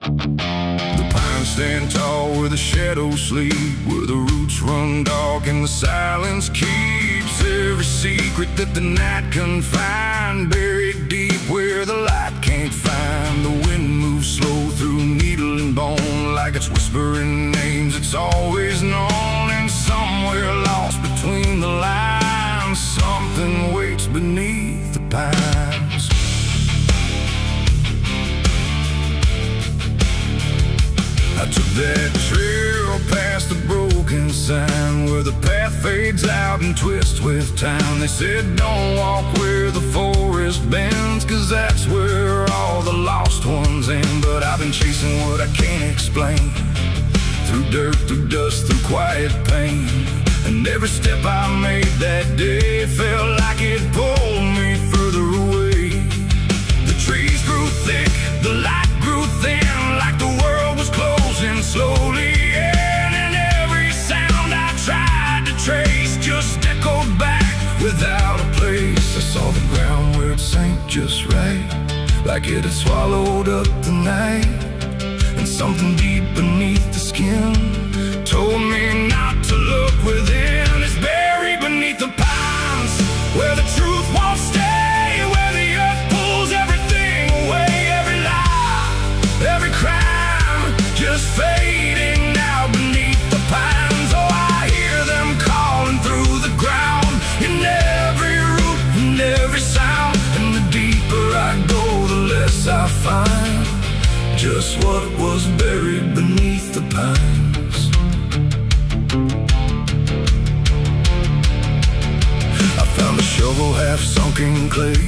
The pines stand tall where the shadows sleep, where the roots run dark and the silence keeps every secret that the night can find. Buried deep where the light can't find. The wind moves slow through needle and bone, like it's whispering names it's always known. And somewhere lost between the lines, something waits beneath the pines. I took that trail past the broken sign, where the path fades out and twists with time. They said don't walk where the forest bends, 'cause that's where all the lost ones end. But I've been chasing what I can't explain, through dirt, through dust, through quiet pain. And every step I made that day felt like it pulled me further away. The trees grew thick, the light grew thin, like the world was closing slowly in. And every sound I tried to trace just echoed back without a place. I saw the ground where it sank just right, like it had swallowed up the night. And something deep beneath the skin told me not to look within. It's buried beneath the pines, where the truth won't stay, where the earth pulls everything away. Every lie, every crime, just fading now beneath the pines. Oh, I hear them calling through the ground, in every root, in every sound. And the deeper I go, the less I find just what was buried beneath the pines. I found a shovel half sunk in clay,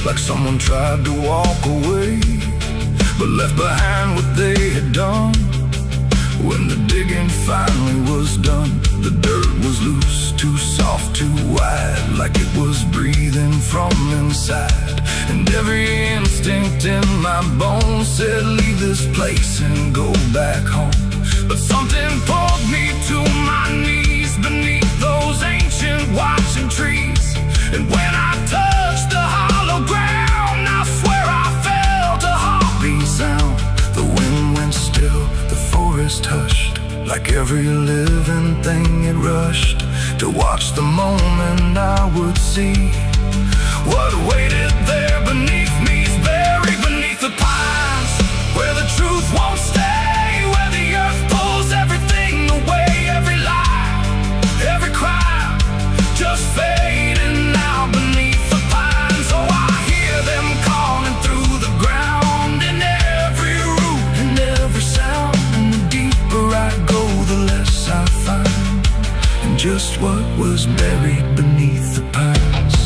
like someone tried to walk away, but left behind what they had done. When the digging finally was done, the dirt was loose, too soft, too wide, like it was breathing from inside. And every instinct in my bones said leave this place and go back home. But something pulled me to my knees beneath those ancient watching trees. And when I touched the hollow ground, I swear I felt a heartbeat sound. The wind went still, the forest hushed, like every living thing it rushed to watch the moment I would see what waited there beneath me. Is buried beneath the pines, where the truth won't stay, where the earth pulls everything away. Every lie, every crime, just fading now beneath the pines. Oh, I hear them calling through the ground, in every root, in every sound. And the deeper I go, the less I find, and just what was buried beneath the pines.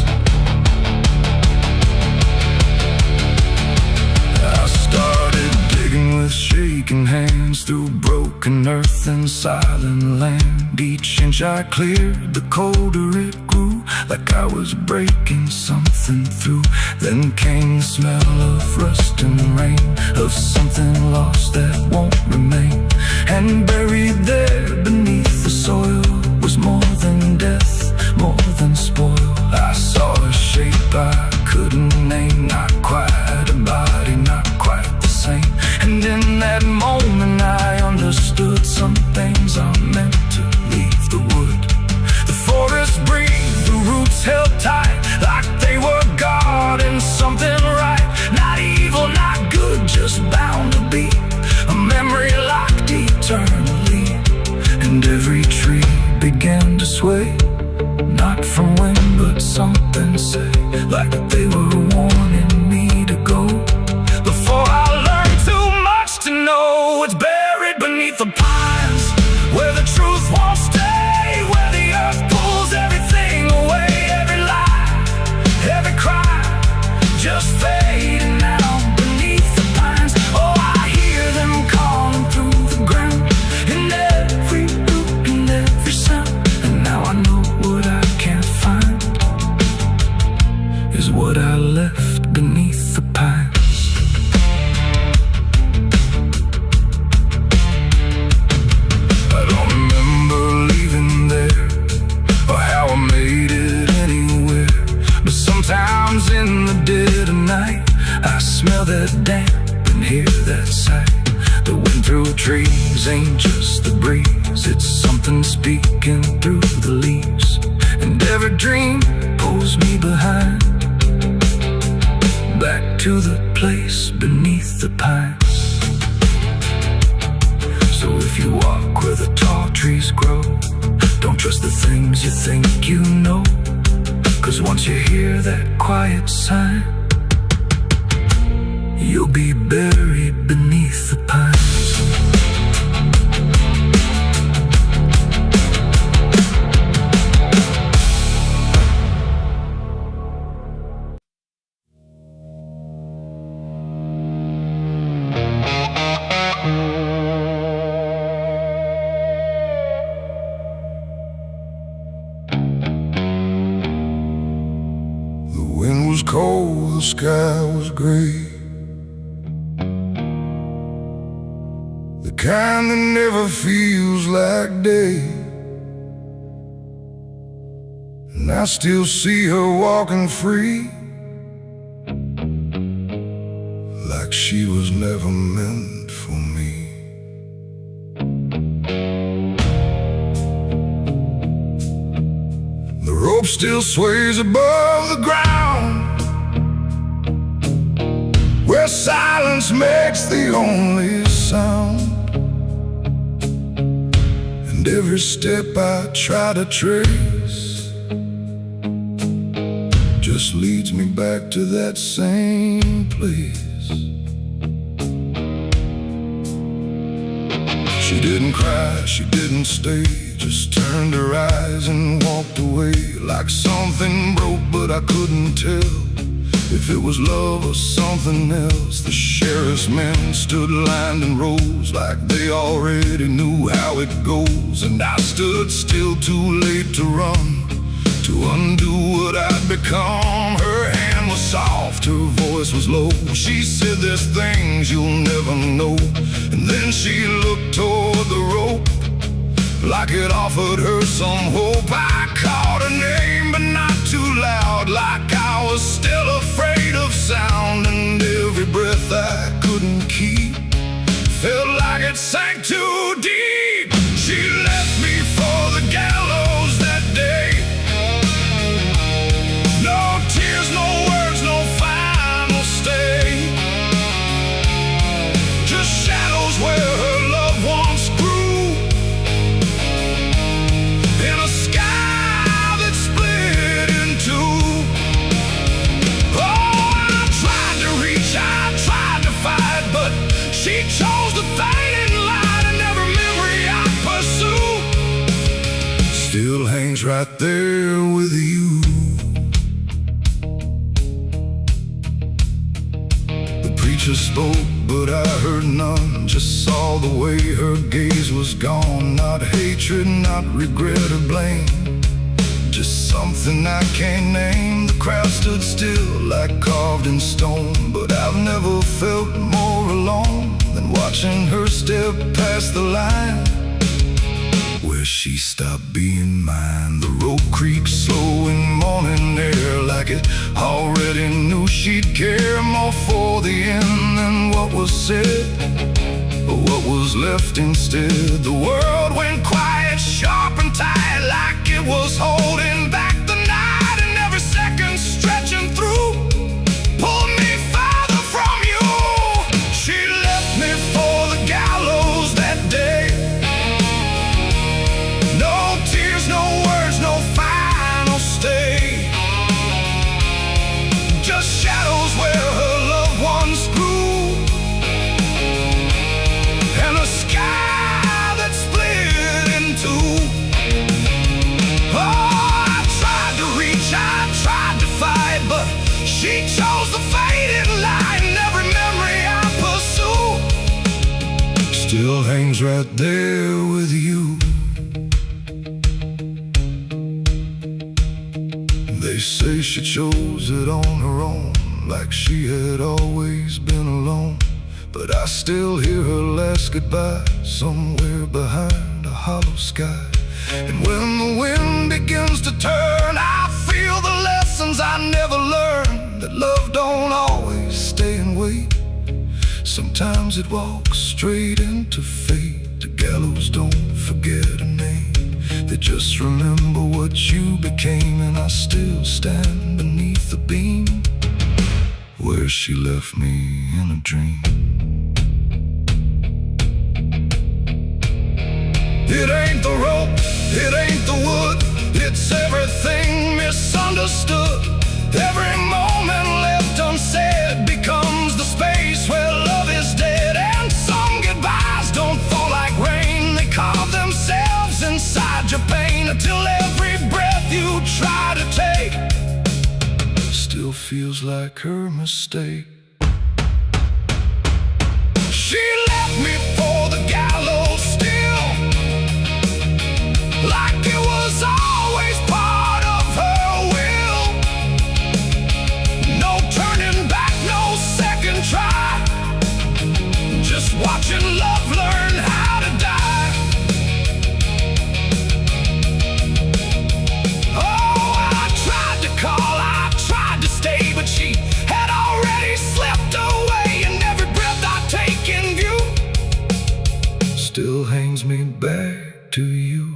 With shaking hands through broken earth and silent land, each inch I cleared, the colder it grew, like I was breaking something through. Then came the smell of rust and rain, of something lost that won't remain. And buried there beneath the soil was more than death, more than spoil. I saw a shape I couldn't name, not quite a body, not quite the same. And in that moment I understood some things are meant to leave the wood. The forest breathed, the roots held tight, like they were guarding something right. Not evil, not good, just bound to be a memory locked eternally. And every tree began to sway, not from wind but something say, like they were warning me to go. Before I learned too much to know, it's trees ain't just the breeze, it's something speaking through the leaves. And every dream pulls me behind, back to the place beneath the pines. So if you walk where the tall trees grow, don't trust the things you think you know, 'cause once you hear that quiet sign, you'll be buried beneath the pines. The wind was cold, the sky was gray, the kind that never feels like day. And I still see her walking free, like she was never meant for me. The rope still sways above the ground, where silence makes the only sound. And every step I try to trace just leads me back to that same place. She didn't cry, she didn't stay, just turned her eyes and walked away, like something broke but I couldn't tell if it was love or something else. The sheriff's men stood lined in rows, like they already knew how it goes. And I stood still, too late to run, to undo what I'd become. Her hand was soft, her voice was low. She said, "There's things you'll never know." And then she looked toward the rope, like it offered her some hope. I called her name, but not too loud, like I was still afraid of sound. And every breath I couldn't keep felt like it sank too deep. She left me for the gallows that day. No tears, no words, no final stay, just shadows where her loved ones grew, in a sky that split in two. Oh, I tried to reach, I tried to fight, but she chose the fading light, and every memory I pursue still hangs right there with you. The preacher spoke, but I heard none, just saw the way her gaze was gone. Not hatred, not regret or blame, just something I can't name. The crowd stood still, like carved in stone, but I've never felt more alone than watching her step past the line where she stopped being mine. The rope creaked slow in morning air, like it already knew she'd care more for the end than what was said, but what was left instead. The world went quiet, sharp and tight, like it was holding back the night, and every second stretching through pulled me farther from you. She left me for the gallows that day. No tears, no words, no final stay, just shadows where her loved ones grew, and a sky that split in two. Oh, I tried to reach, I tried to fight, but she chose the fading light, and every memory I pursue still hangs right there with you. They say she chose it on her own, like she had always been alone. But I still hear her last goodbye somewhere behind a hollow sky. And when the wind begins to turn, I feel the lessons I never learned, that love don't always stay and wait. Sometimes it walks straight into fate. The gallows don't forget a name. They just remember what you became. And I still stand beneath the beam where she left me in a dream. It ain't the rope, it ain't the wood, it's everything misunderstood. Every moment left unsaid becomes the space where love is dead. And some goodbyes don't fall like rain, they carve themselves inside your pain, until every breath you try to take still feels like her mistake. She left me for the gallows still, like it was always part of her will. No turning back, no second try, just watching love learn how to die. Oh, I tried to call, I tried to stay, but she had already slipped away. And every breath I take in view still hangs me back to you.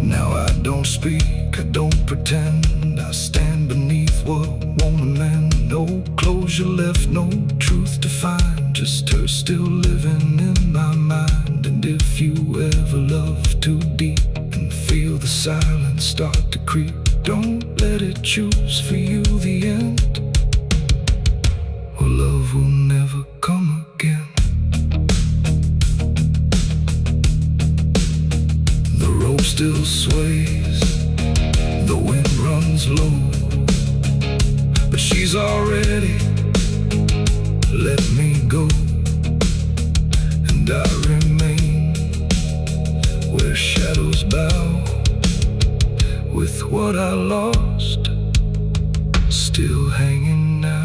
Now I don't speak, I don't pretend, I stand beneath what won't amend. No closure left, no truth to find, just her still living in my mind. And if you ever love too deep and feel the silence start to creep, don't let it choose for you the end, or love will never come again. The rope still sways, the wind runs low, but she's already let me go. And I remain where shadows bow, with what I lost still hanging now.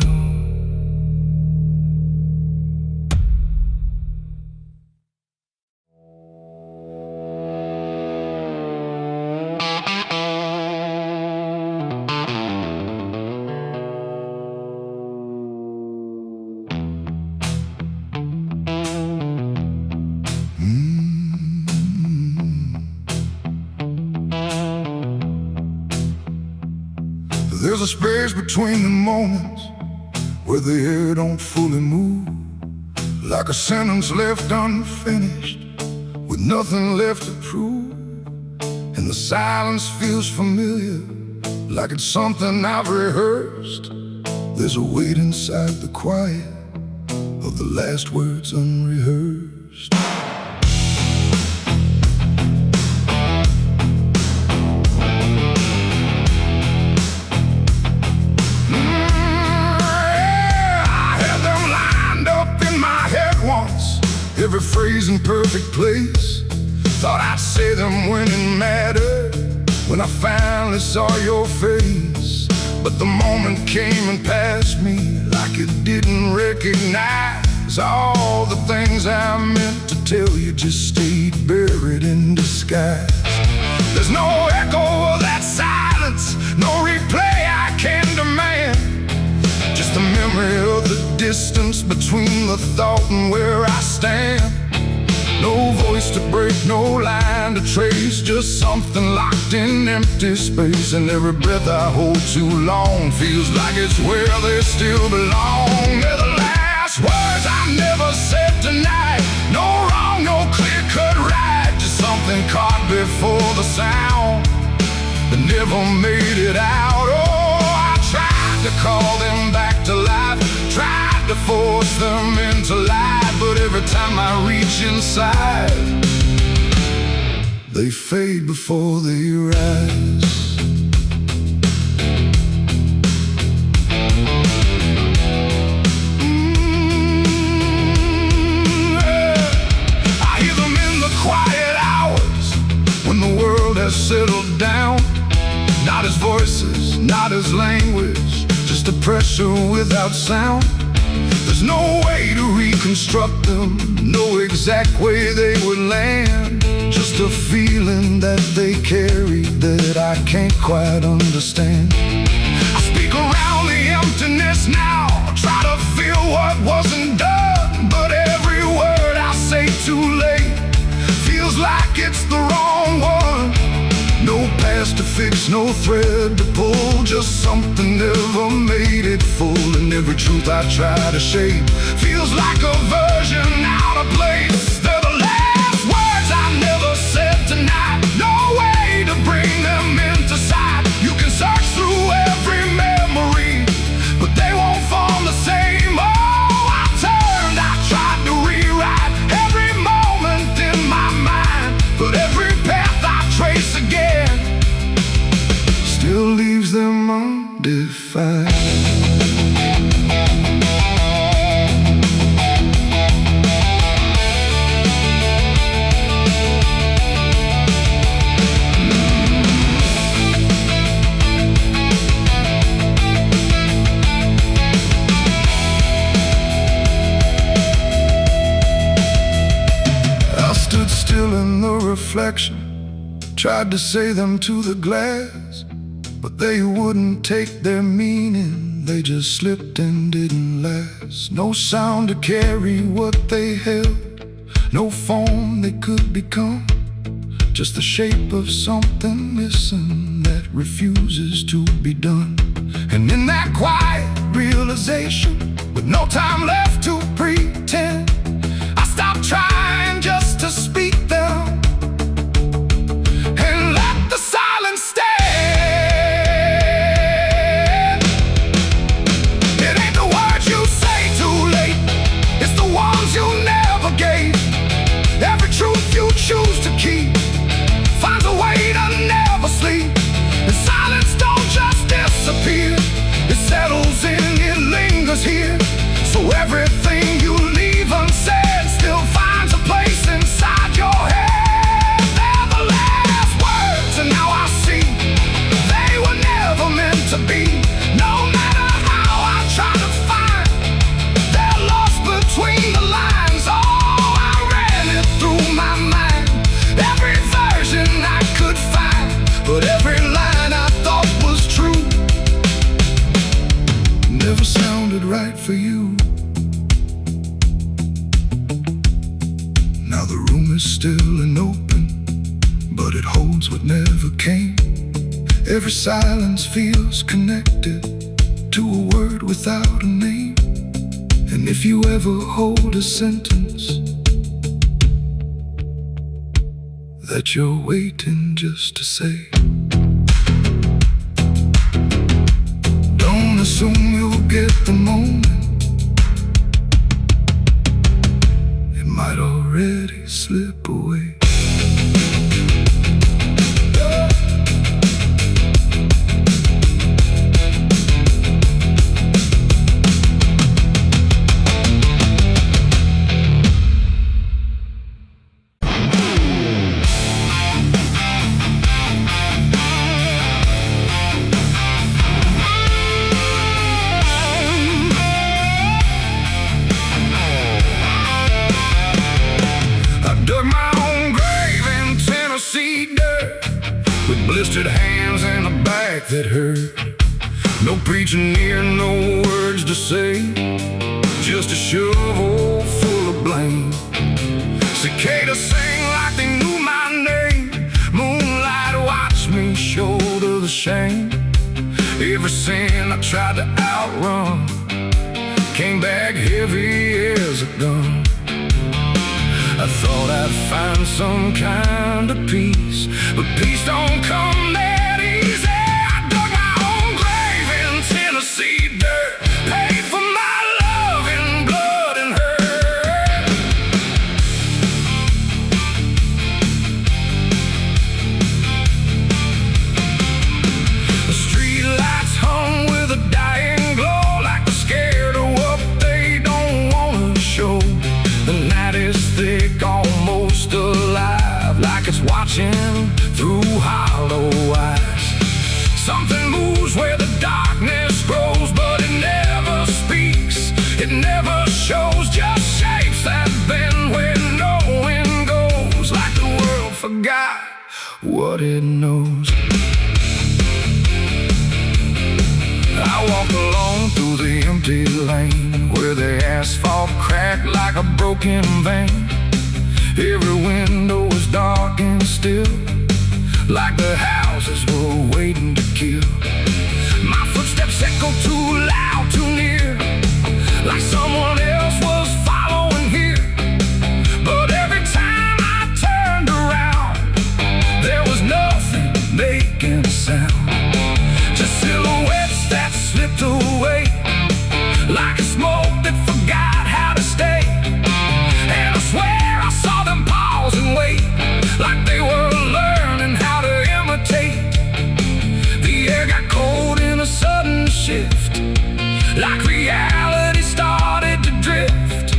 There's a space between the moments where the air don't fully move, like a sentence left unfinished with nothing left to prove. And the silence feels familiar, like it's something I've rehearsed. There's a weight inside the quiet of the last words unrehearsed. Every phrase in perfect place, thought I'd say them when it mattered, when I finally saw your face. But the moment came and passed me like it didn't recognize all the things I meant to tell you just stayed buried in disguise. There's no echo of that silence, no replay I can demand, just a memory of the distance between the thought and where I stand. No voice to break, no line to trace, just something locked in empty space. And every breath I hold too long feels like it's where they still belong. They're the last words I never said tonight. No wrong, no clear-cut right, just something caught before the sound that never made it out. Oh, I tried to call them back to life, tried to force them into life, but every time I reach inside, they fade before they rise. I hear them in the quiet hours when the world has settled down. Not as voices, not as language, just a pressure without sound. There's no way to reconstruct them, no exact way they would land, just a feeling that they carry that I can't quite understand. I speak around the emptiness emptiness now. Try to feel what wasn't done, but every word I say too late feels like it's the wrong one. No past to fix, no thread to pull, just something never made it full. And every truth I try to shape feels like a version out of place. They're the last words I never said tonight. No way to bring them into sight. You can search through every memory, but they won't form the same. Oh, I turned, I tried to rewrite every moment in my mind, but every path I trace again still leaves them undefined. Still in the reflection, tried to say them to the glass, but they wouldn't take their meaning. They just slipped and didn't last. No sound to carry what they held, no form they could become, just the shape of something missing that refuses to be done. And in that quiet realization, with no time left to pretend, I stopped trying just to speak them and let the silence stand. It ain't the words you say too late, it's the ones you never gave. Every truth you choose to keep finds a way to never sleep. And silence don't just disappear, it settles in, it lingers here. So everything you leave unsaid still finds a place inside your head. They're the last words, and now I see they were never meant to be. No matter how I try to find, they're lost between the lines. Oh, I ran it through my mind, every version I could find, but every line I thought was true never sounded right for you. Now the room is still and open, but it holds what never came. Every silence feels connected to a word without a name. And if you ever hold a sentence that you're waiting just to say, don't assume you'll get the moment, it might already slip away. Blistered hands and a back that hurt. No preaching near, no words to say, just a shovel full of blame. Cicadas sing like they knew my name. Moonlight watched me shoulder the shame. Every sin I tried to outrun came back heavy as a gun. I thought I'd find some kind of peace, but peace don't come that easy. I dug my own grave in Tennessee dirt, paid for my love in blood and hurt. The street lights hung with a dying glow, like they're scared of what they don't wanna show. The night is thick, almost alive, like it's watching through hollow eyes. Something moves where the darkness grows, but it never speaks, it never shows, just shapes that bend where no wind goes, like the world forgot what it knows. I walk alone through the broken van. Every window was dark and still, like the houses were waiting to kill. My footsteps echoed too loud, too near, like someone else was following here. But every time I turned around, there was nothing making a sound. Just silhouettes that slipped away, like a smoke that forgot how to stay. And I swear I saw them pause and wait, like they were learning how to imitate. The air got cold in a sudden shift, like reality started to drift.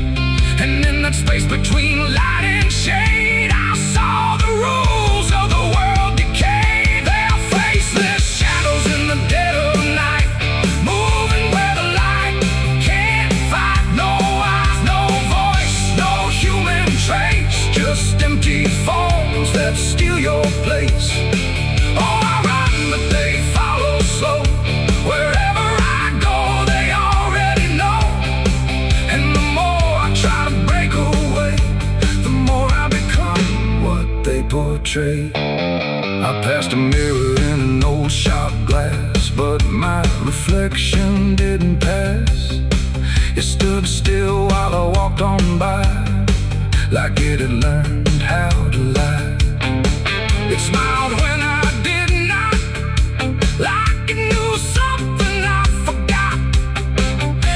And in that space between light and shade, I saw the rules of the world decay. Their faceless shadows in the dead of night, moving where the light can't fight. No eyes, no voice, no human trace, just empty forms that steal your place. Oh, I run, but they follow slow. Wherever I go, they already know. And the more I try to break away, the more I become what they portray. I passed a mirror in an old shop glass, but my reflection didn't pass. It stood still while I walked on by, like it had learned how to lie. It smiled when I did not, like it knew something I forgot.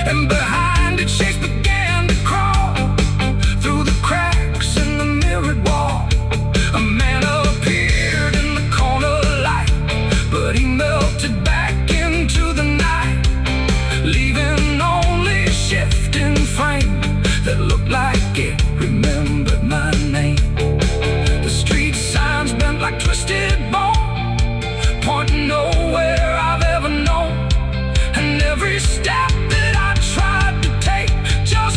And behind its shapes began to crawl through the cracks in the mirrored wall. A man appeared in the corner light, but he melted back into the night, leaving only a shifting frame that looked like it remembered my name. The street signs bent like twisted bone, pointing nowhere I've ever known. And every step that I tried to take just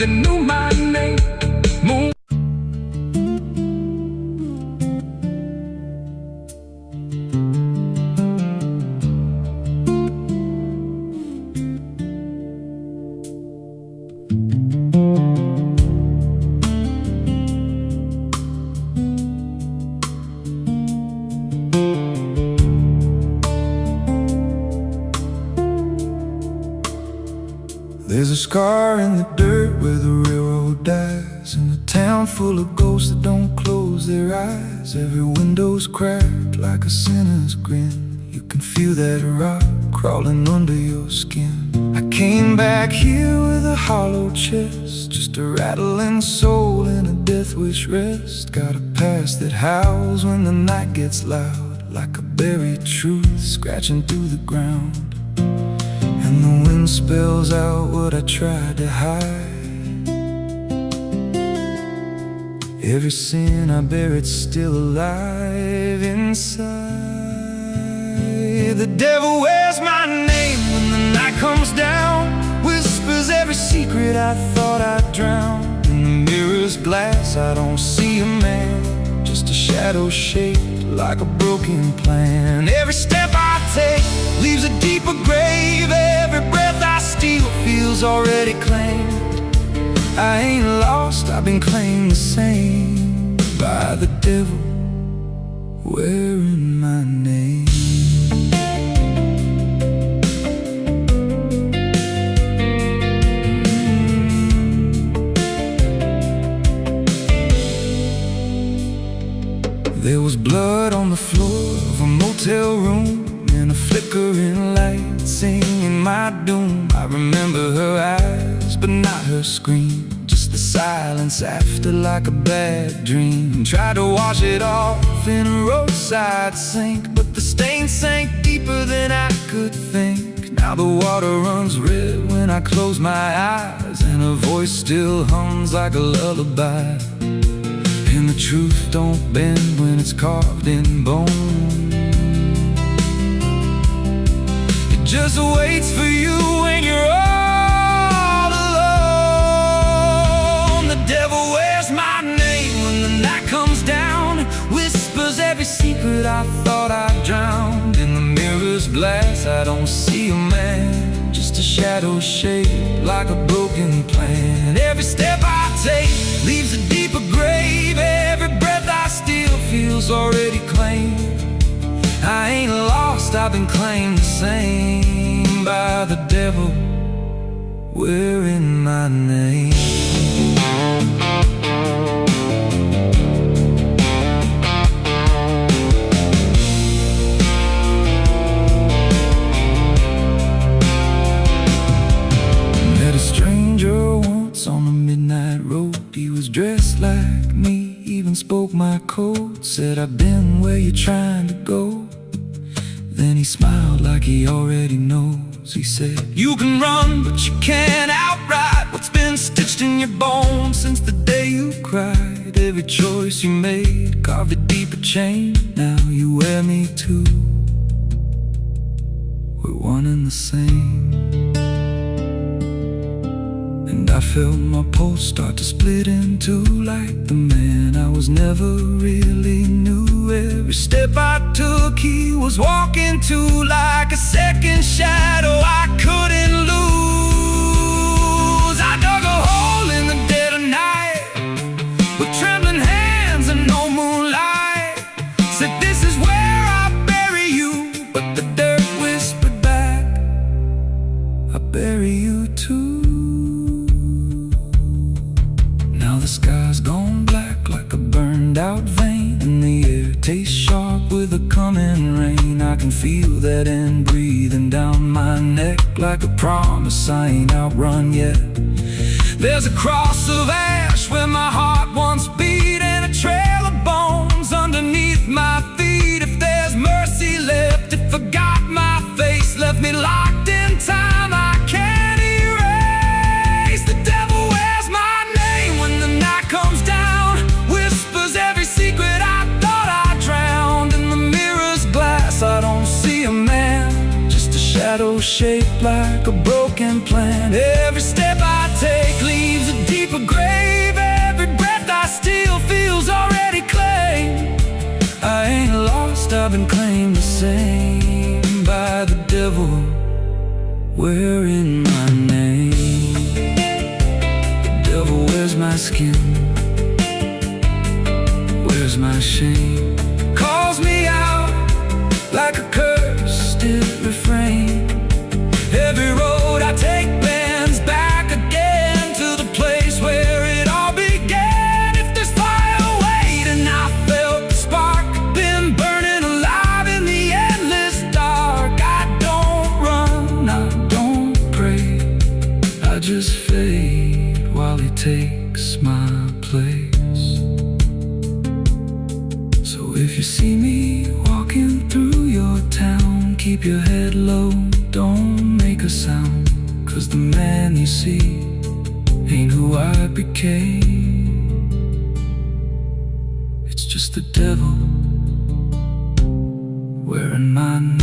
they knew my name. Moon. There's a scar in the dirt where the railroad dies, in a town full of ghosts that don't close their eyes. Every window's cracked like a sinner's grin. You can feel that rock crawling under your skin. I came back here with a hollow chest, just a rattling soul in a death wish rest. Got a past that howls when the night gets loud, like a buried truth scratching through the ground. And the wind spells out what I tried to hide. Every sin I bear, it's still alive inside. The devil wears my name when the night comes down, whispers every secret I thought I'd drown. In the mirror's glass I don't see a man, just a shadow shaped like a broken plan. Every step I take leaves a deeper grave. Every breath I steal feels already claimed. I ain't lost, I've been claimed the same by the devil wearing my name. There was blood on the floor of a motel room, and a flickering light singing my doom. I remember her eyes, but not her scream, just the silence after, like a bad dream. Tried to wash it off in a roadside sink, but the stain sank deeper than I could think. Now the water runs red when I close my eyes, and her voice still hums like a lullaby. And the truth don't bend when it's carved in bone. It just waits for you when you're all alone. The devil wears my name when the night comes down, whispers every secret I thought I'd drowned. In the mirror's glass I don't see a man, just a shadow shaped like a broken plan. Every step I take leaves a deeper grave. Every breath I steal feels already claimed. I ain't lost, I've been claimed the same by the devil wearing my name. Met a stranger once on a midnight road. He was dressed like me, even spoke my code. Said, I've been where you're trying to go. Then he smiled like he already knows. He said, you can run, but you can't outride what's been stitched in your bones since the day you cried. Every choice you made carved a deeper chain. Now you wear me too. We're one and the same. And I felt my pulse start to split in two, like the man I was never really knew. Every step I took he was walking to, like a second shadow I couldn't lose. I dug a hole in the dead of night with trembling hands and no moonlight. Said, this is where I bury you, but the dirt whispered back, I bury you too. The sky's gone black like a burned out vein, and the air tastes sharp with the coming rain. I can feel that end breathing down my neck like a promise I ain't outrun yet. There's a cross of ash where my heart once beat, and a trail of bones underneath my feet. If there's mercy left, it forgot my face, left me locked in time I can't erase. The devil wears my name when the night comes down, whispers every secret I thought I drowned. In the mirror's glass I don't see a man, just a shadow shaped like a broken plan. Every step I take leaves a deep deeper grave. Every breath I steal feels already claimed. I ain't lost, I've been claimed the same by the devil, wearing my name. The devil wears my skin, wears my shame, calls me out like a cursed refrain. Every road I take bends back again to the place where it all began. If there's fire waiting, I felt the spark, been burning alive in the endless dark. I don't run, I don't pray, I just fade while he takes my place. So if you see me walking through your town, keep your head low, don't make a sound, 'cause the man you see ain't who I became. It's just the devil wearing my name.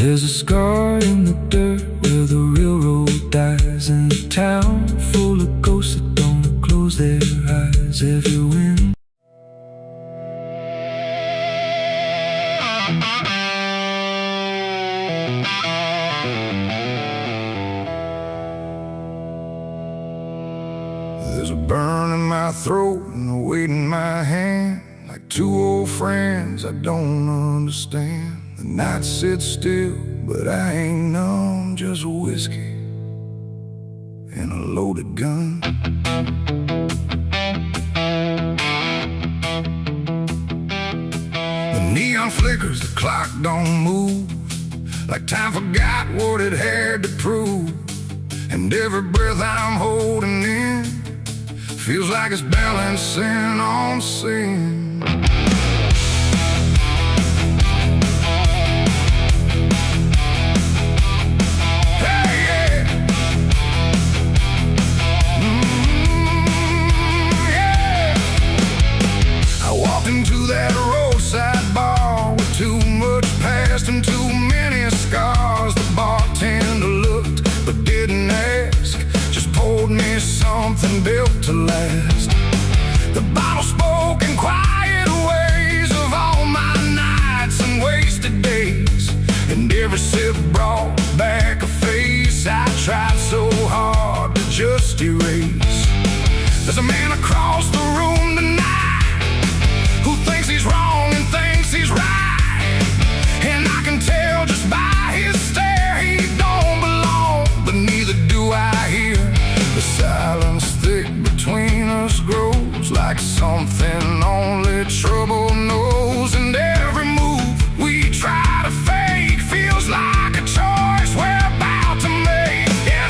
There's a scar in the dirt where the railroad dies, in a town full of ghosts that don't close their eyes. Every wind There's a burn in my throat and a weight in my hand, like two old friends I don't understand. The night sits still, but I ain't numb, just whiskey and a loaded gun. The neon flickers, the clock don't move, like time forgot what it had to prove. And every breath I'm holding in feels like it's balancing on sin. Into that roadside bar with too much past and too many scars. The bartender looked but didn't ask, just poured me something built to last. The bottle spoke in quiet ways of all my nights and wasted days, and every sip brought back a face I tried so hard to just erase. There's a man across the room tonight who thinks he's wrong and thinks he's right, and I can tell just by his stare he don't belong, but neither do I here. The silence thick between us grows like something only trouble knows, and every move we try to fake feels like a choice we're about to make. And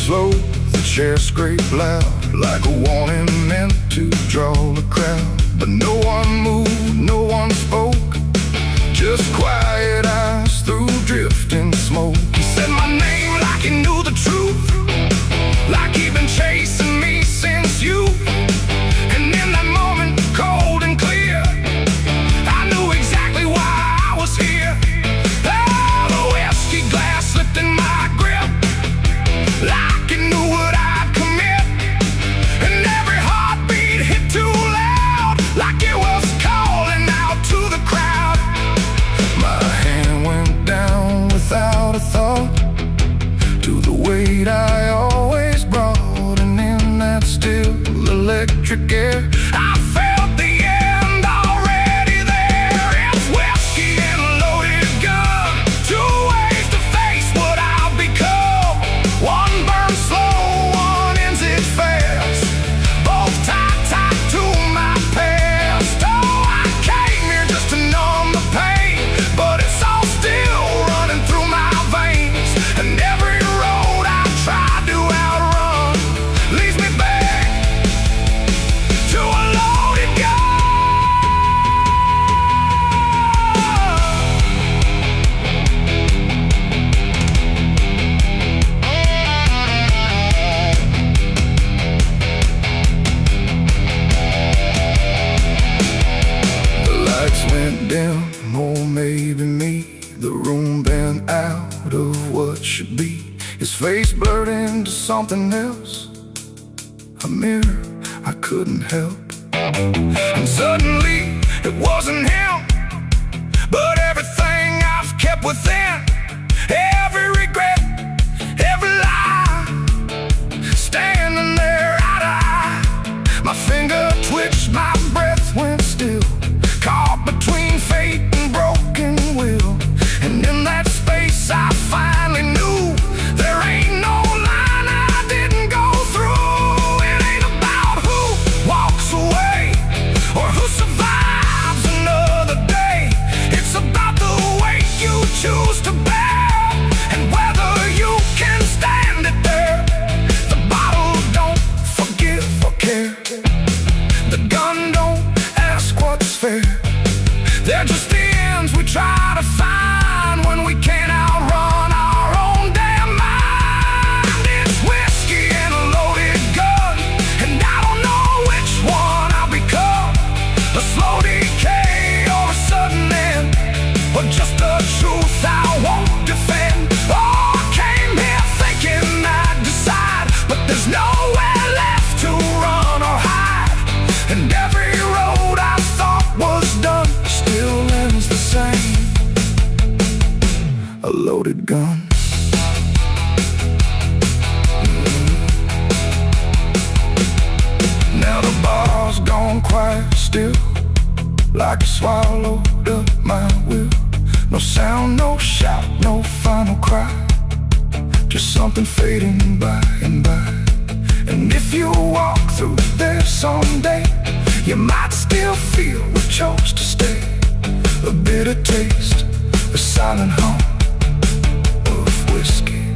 slow, the chair scraped loud, like a warning meant to draw a crowd. But no one moved, no one spoke, just quiet eyes through drifting smoke. He said my name like he knew the truth, like he'd been chasing me since youth. And in that moment, cold and clear, I knew exactly why I was here. Oh, the whiskey glass slipped in my grip, like it knew what I'd commit. And every heartbeat hit too loud, like it was calling out to the crowd. My hand went down without a thought to the weight I always brought. And in that still electric air, I felt the end already there. It's whiskey and a loaded gun, two ways to face what I'll become. One burns slow, one ends it fast, both tied to my past. Oh, I came here just to numb the pain, but it's all still running through my veins. And every road I tried to outrun leads me back to a loaded gun. The lights went dim, or maybe me. The room bent out of what should be. His face blurred into something else, a mirror I couldn't help. And suddenly it wasn't him, but everything I've kept within. Every regret, every lie, standing there eye to eye. My finger twitched, my breath went still, caught between fate and broken will. And in that space I finally knew there ain't no line I didn't go through. It ain't about who walks away or who survives another day. It's about the weight you choose to bear and whether you can stand it there. The bottle don't forgive or care, the gun don't ask what's fair. They're just the ends we try to find when we can't outrun our own damn mind. It's whiskey and a loaded gun, and I don't know which one I'll become. A slow decay or a sudden end, or just the truth I won't defend. Oh, I came here thinking I'd decide, but there's nowhere left to run or hide. And every road I thought was done still ends the same, a loaded gun. Now the bar's gone quiet still, like it swallowed up my will. No sound, no shout, no final cry, just something fading by and by. And if you walk through there someday, you might still feel we chose to stay. A bitter taste, a silent hum of whiskey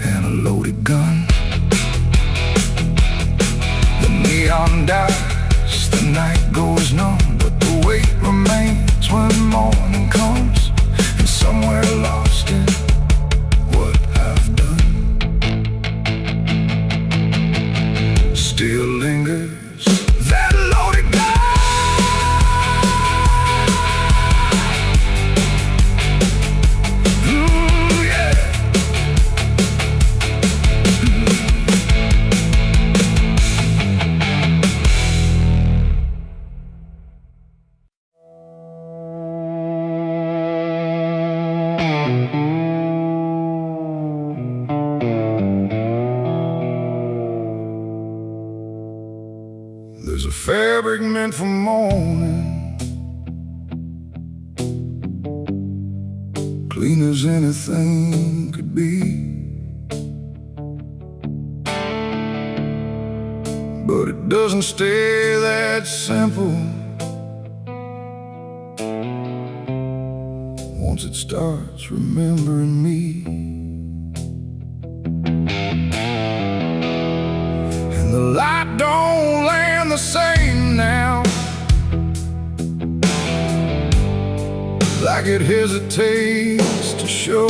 and a loaded gun. The neon dies, the night goes numb, but the weight remains when morning comes. And somewhere lost in what I've done still lingers that loaded gun. There's a fabric meant for mourning, clean as anything could be. But it doesn't stay that simple. Once it starts remembering me, night don't land the same now, like it hesitates to show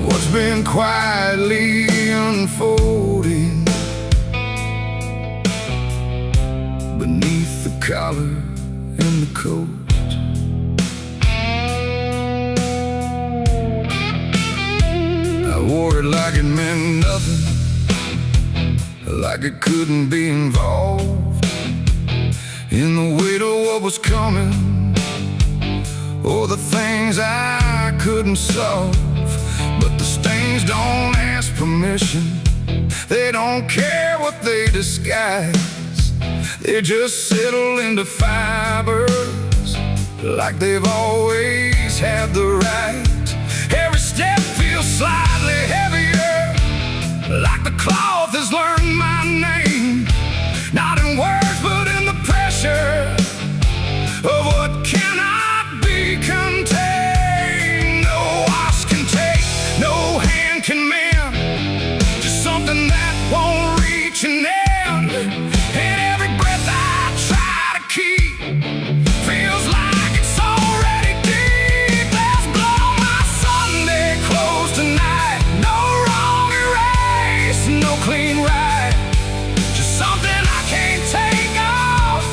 what's been quietly unfolding beneath the collar and the coat. I wore it like it meant nothing, like it couldn't be involved in the weight of what was coming, or the things I couldn't solve. But the stains don't ask permission, they don't care what they disguise. They just settle into fibers like they've always had the right. Every step feels slightly heavier, like the cloth has learned my name, not in words but in the pressure of what cannot be contained. No wash can take, no hand can mend, just something that won't reach an end. And every breath I try to keep feels like it's already deep. There's blood on my Sunday clothes tonight, no wrong erase, no clean right, just something I can't take off,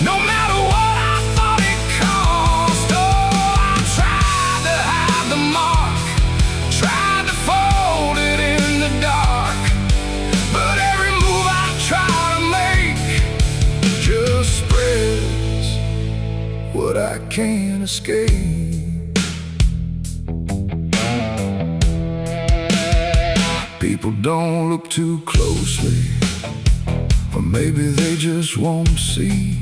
no matter what I thought it cost. Oh, I tried to hide the mark, tried to fold it in the dark, but every move I try to make just spreads what I can't escape. People don't look too closely, or maybe they just won't see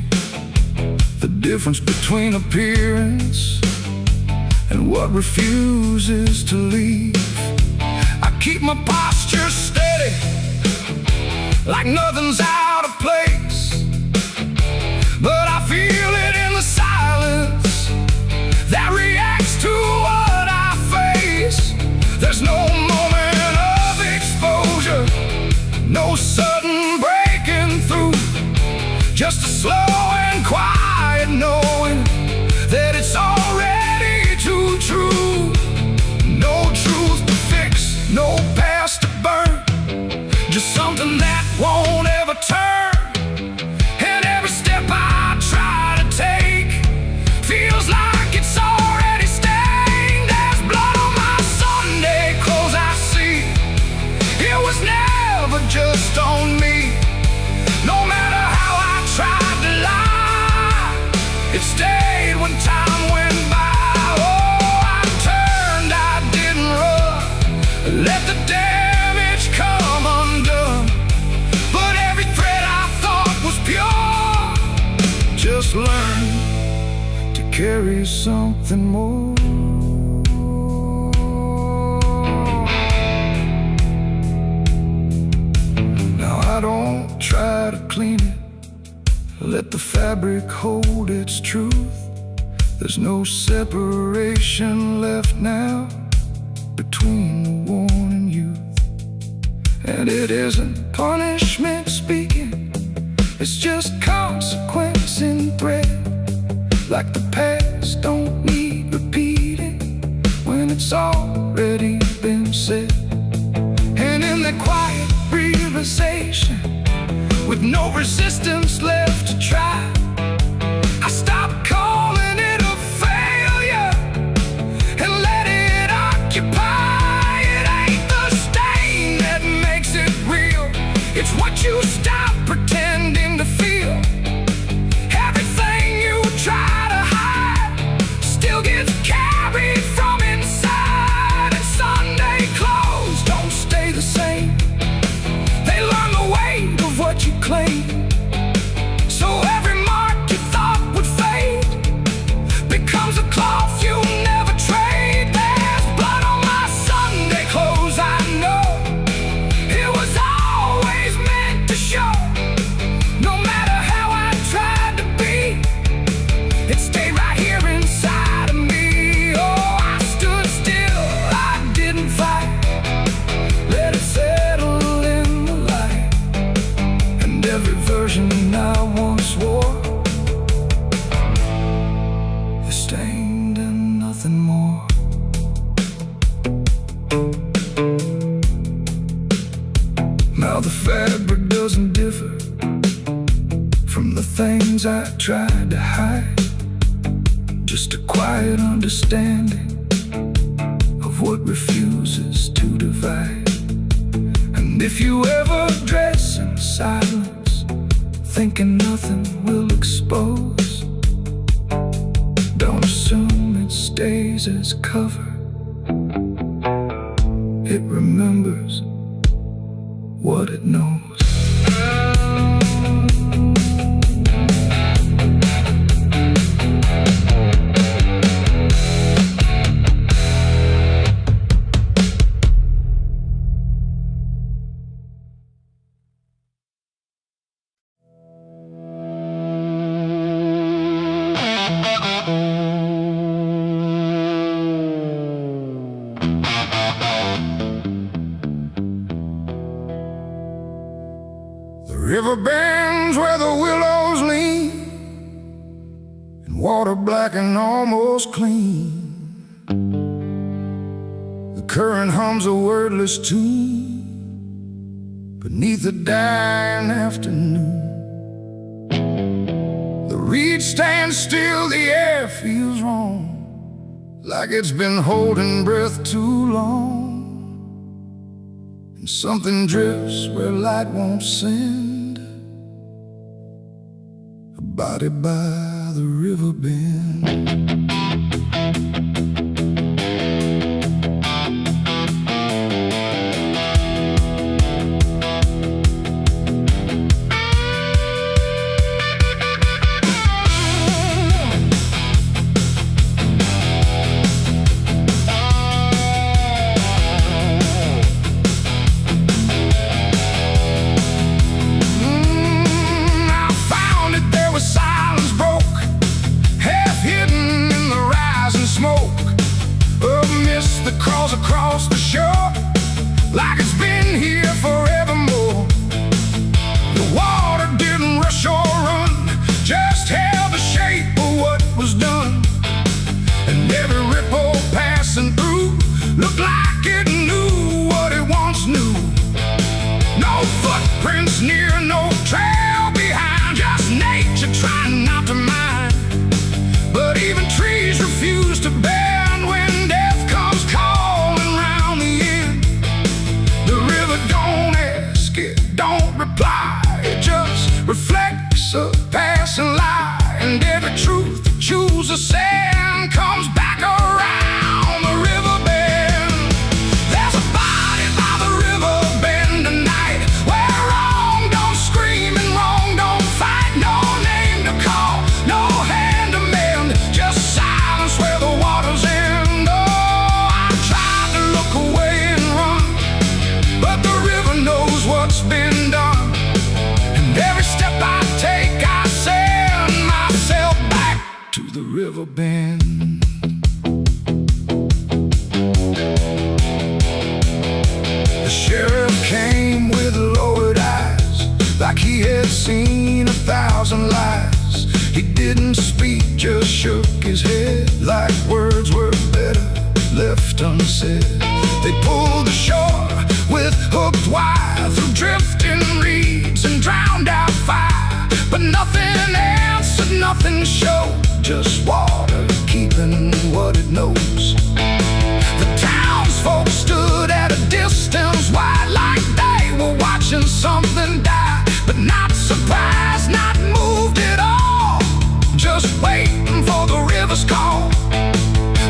the difference between appearance and what refuses to leave. I keep my posture steady, like nothing's out of place, but I feel it in the silence that reacts to what I face. There's no moment of exposure, no sudden breaking through, just a slow and quiet knowing that it's already too true. No truth to fix, no past to burn, just something that won't ever turn. And every step I try to take feels like it's already stained. There's blood on my Sunday clothes I see, it was never just on me. No matter how I tried to lie, it stayed when time went by. Oh, I turned, I didn't run, let the damage come undone. But every thread I thought was pure just learned to carry something more. Now I don't try to clean it, let the fabric hold its truth. There's no separation left now between the worn and youth. And it isn't punishment speaking, it's just consequence in thread. Like the past don't need repeating when it's already been said. And in that quiet realization, with no resistance left to try, I stopped calling it a failure and let it occupy. It ain't the stain that makes it real, it's what you stop pretending to feel. Everything you try to hide still gets carried from inside. And Sunday clothes don't stay the same, they learn the weight of what you claim. So every morning things I tried to hide, just a quiet understanding of what refuses to divide. And if you ever dress in silence, thinking nothing will expose, don't assume it stays as cover. It remembers what it knows. River bends where the willows lean, and water black and almost clean. The current hums a wordless tune beneath the dying afternoon. The reed stands still, the air feels wrong, like it's been holding breath too long. And something drifts where light won't send, a body by the river bend. Crawls across the shore like it's been here forevermore. The water didn't rush or run, just held the shape of what was done. And every ripple passing through looked like it knew what it once knew. No footprints near, no trail behind, just nature trying not to mind. But even trees refuse to bend when death comes calling round the end. The river don't ask, it don't reply, it just reflects a passing lie. And every truth it chooses sand comes back around the river bend. There's a body by the river bend tonight, where wrong don't scream and wrong don't fight. No name to call, no hand to mend, just silence where the waters end. Oh, I tried to look away and run, but the river knows what's been done. And every step I take, I send myself back to the river bend. The sheriff came with lowered eyes, like he had seen 1,000 lies. He didn't speak, just shook his head, like words were better left unsaid. They pulled ashore with hooked wire through drifting reeds and drowned out fire. But nothing answered, nothing showed, just water keeping what it knows. The townsfolk stood at a distance wide, like they were watching something die. But not surprised, not moved at all, just waiting for the river's call.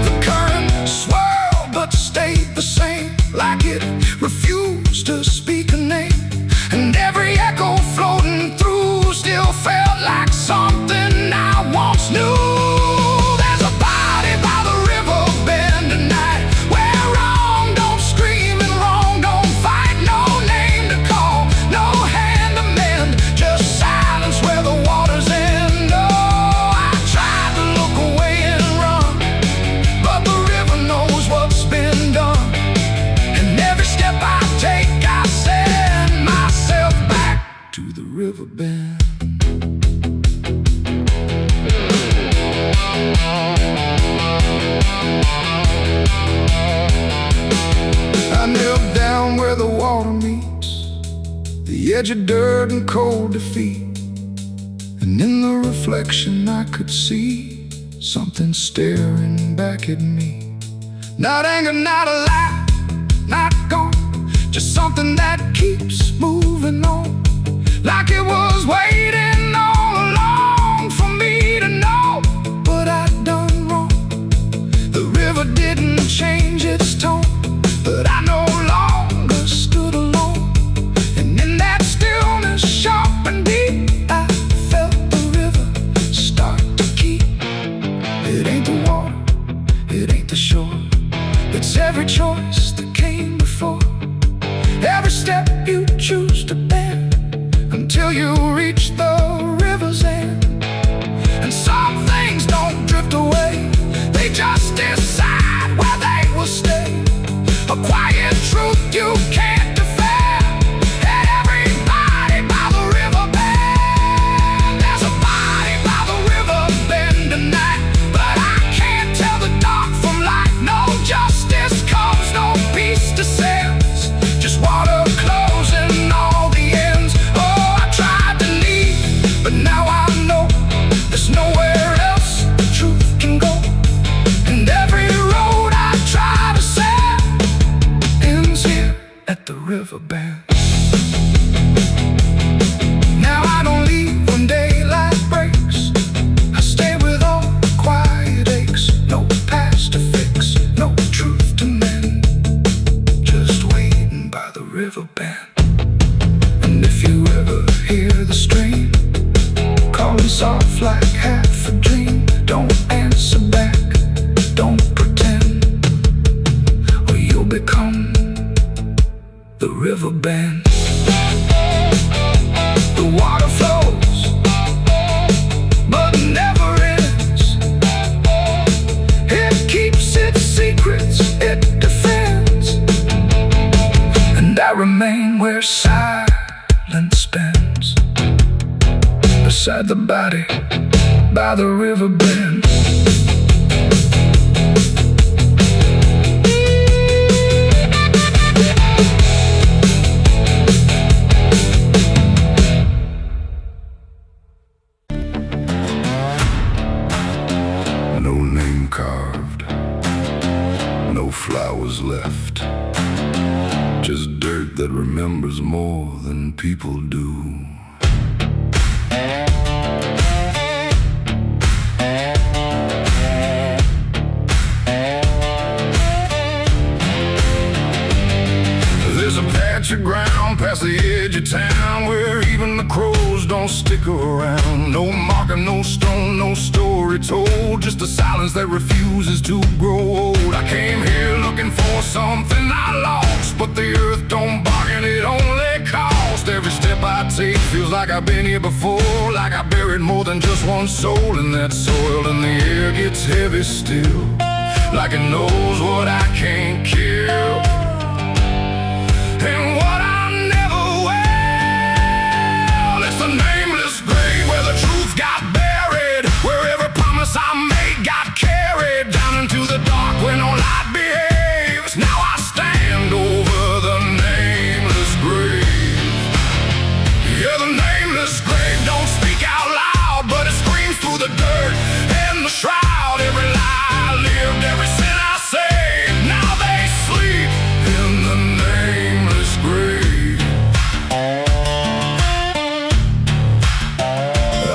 The current swirled but stayed the same, like it refused to speak a name. And every echo floating through still felt like something I once knew. There's a body by the river bend tonight, where wrong don't scream and wrong don't fight. No name to call, no hand to mend, just silence where the waters end. Oh, I tried to look away and run, but the river knows what's been done. And every step I take, I send myself back to the river bend. I knelt down where the water meets the edge of dirt and cold defeat. And And in the reflection I could see something staring back at me. Not anger, not a lie, not gone, just something that keeps moving on, like it was waiting all along for me to know what I'd done wrong. The river didn't change its tone, but I no longer stood alone. And in that stillness, sharp and deep, I felt the river start to keep. It ain't the water, it ain't the shore, it's every choice that came before, every step you choose to bend, until you reach the river's end. And some things don't drift away, they just decide where they will stay. A quiet truth you can't defend. And everybody by the river bend. There's a body by the river bend tonight, but I can't tell the dark from light. No justice comes, no peace descends, just water closing all the ends. Oh, I tried to leave, but now I know there's nowhere else the truth can go. And every road I try to set ends here at the river bend. Now I don't leave when daylight breaks, I stay with all the quiet aches. No past to fix, no truth to mend, just waiting by the river bend. And if you ever hear the stream calling soft like half a dream, don't answer back, don't pretend, or you'll become the river bend. The water flows, but never ends. It keeps its secrets, it defends. And I remain where silence bends, beside the body by the river bend. No name carved, no flowers left, just dirt that remembers more than people do. There's a patch of ground past the edge of town where even the crows don't stick around. No marker, no stone, no story told, just a silence that refuses to grow old. I came here looking for something I lost, but the earth don't bargain, it only cost. Every step I take feels like I've been here before, like I buried more than just one soul in that soil. And the air gets heavy still, like it knows what I can't kill, and what I never will. It's the nameless grave where the truth got buried, where every promise I made got carried down into the dark where no light behaves. Now I stand over the nameless grave. Yeah, the nameless grave don't speak out loud, but it screams through the dirt and the shroud. Every lie I lived, every sin I saved, now they sleep in the nameless grave.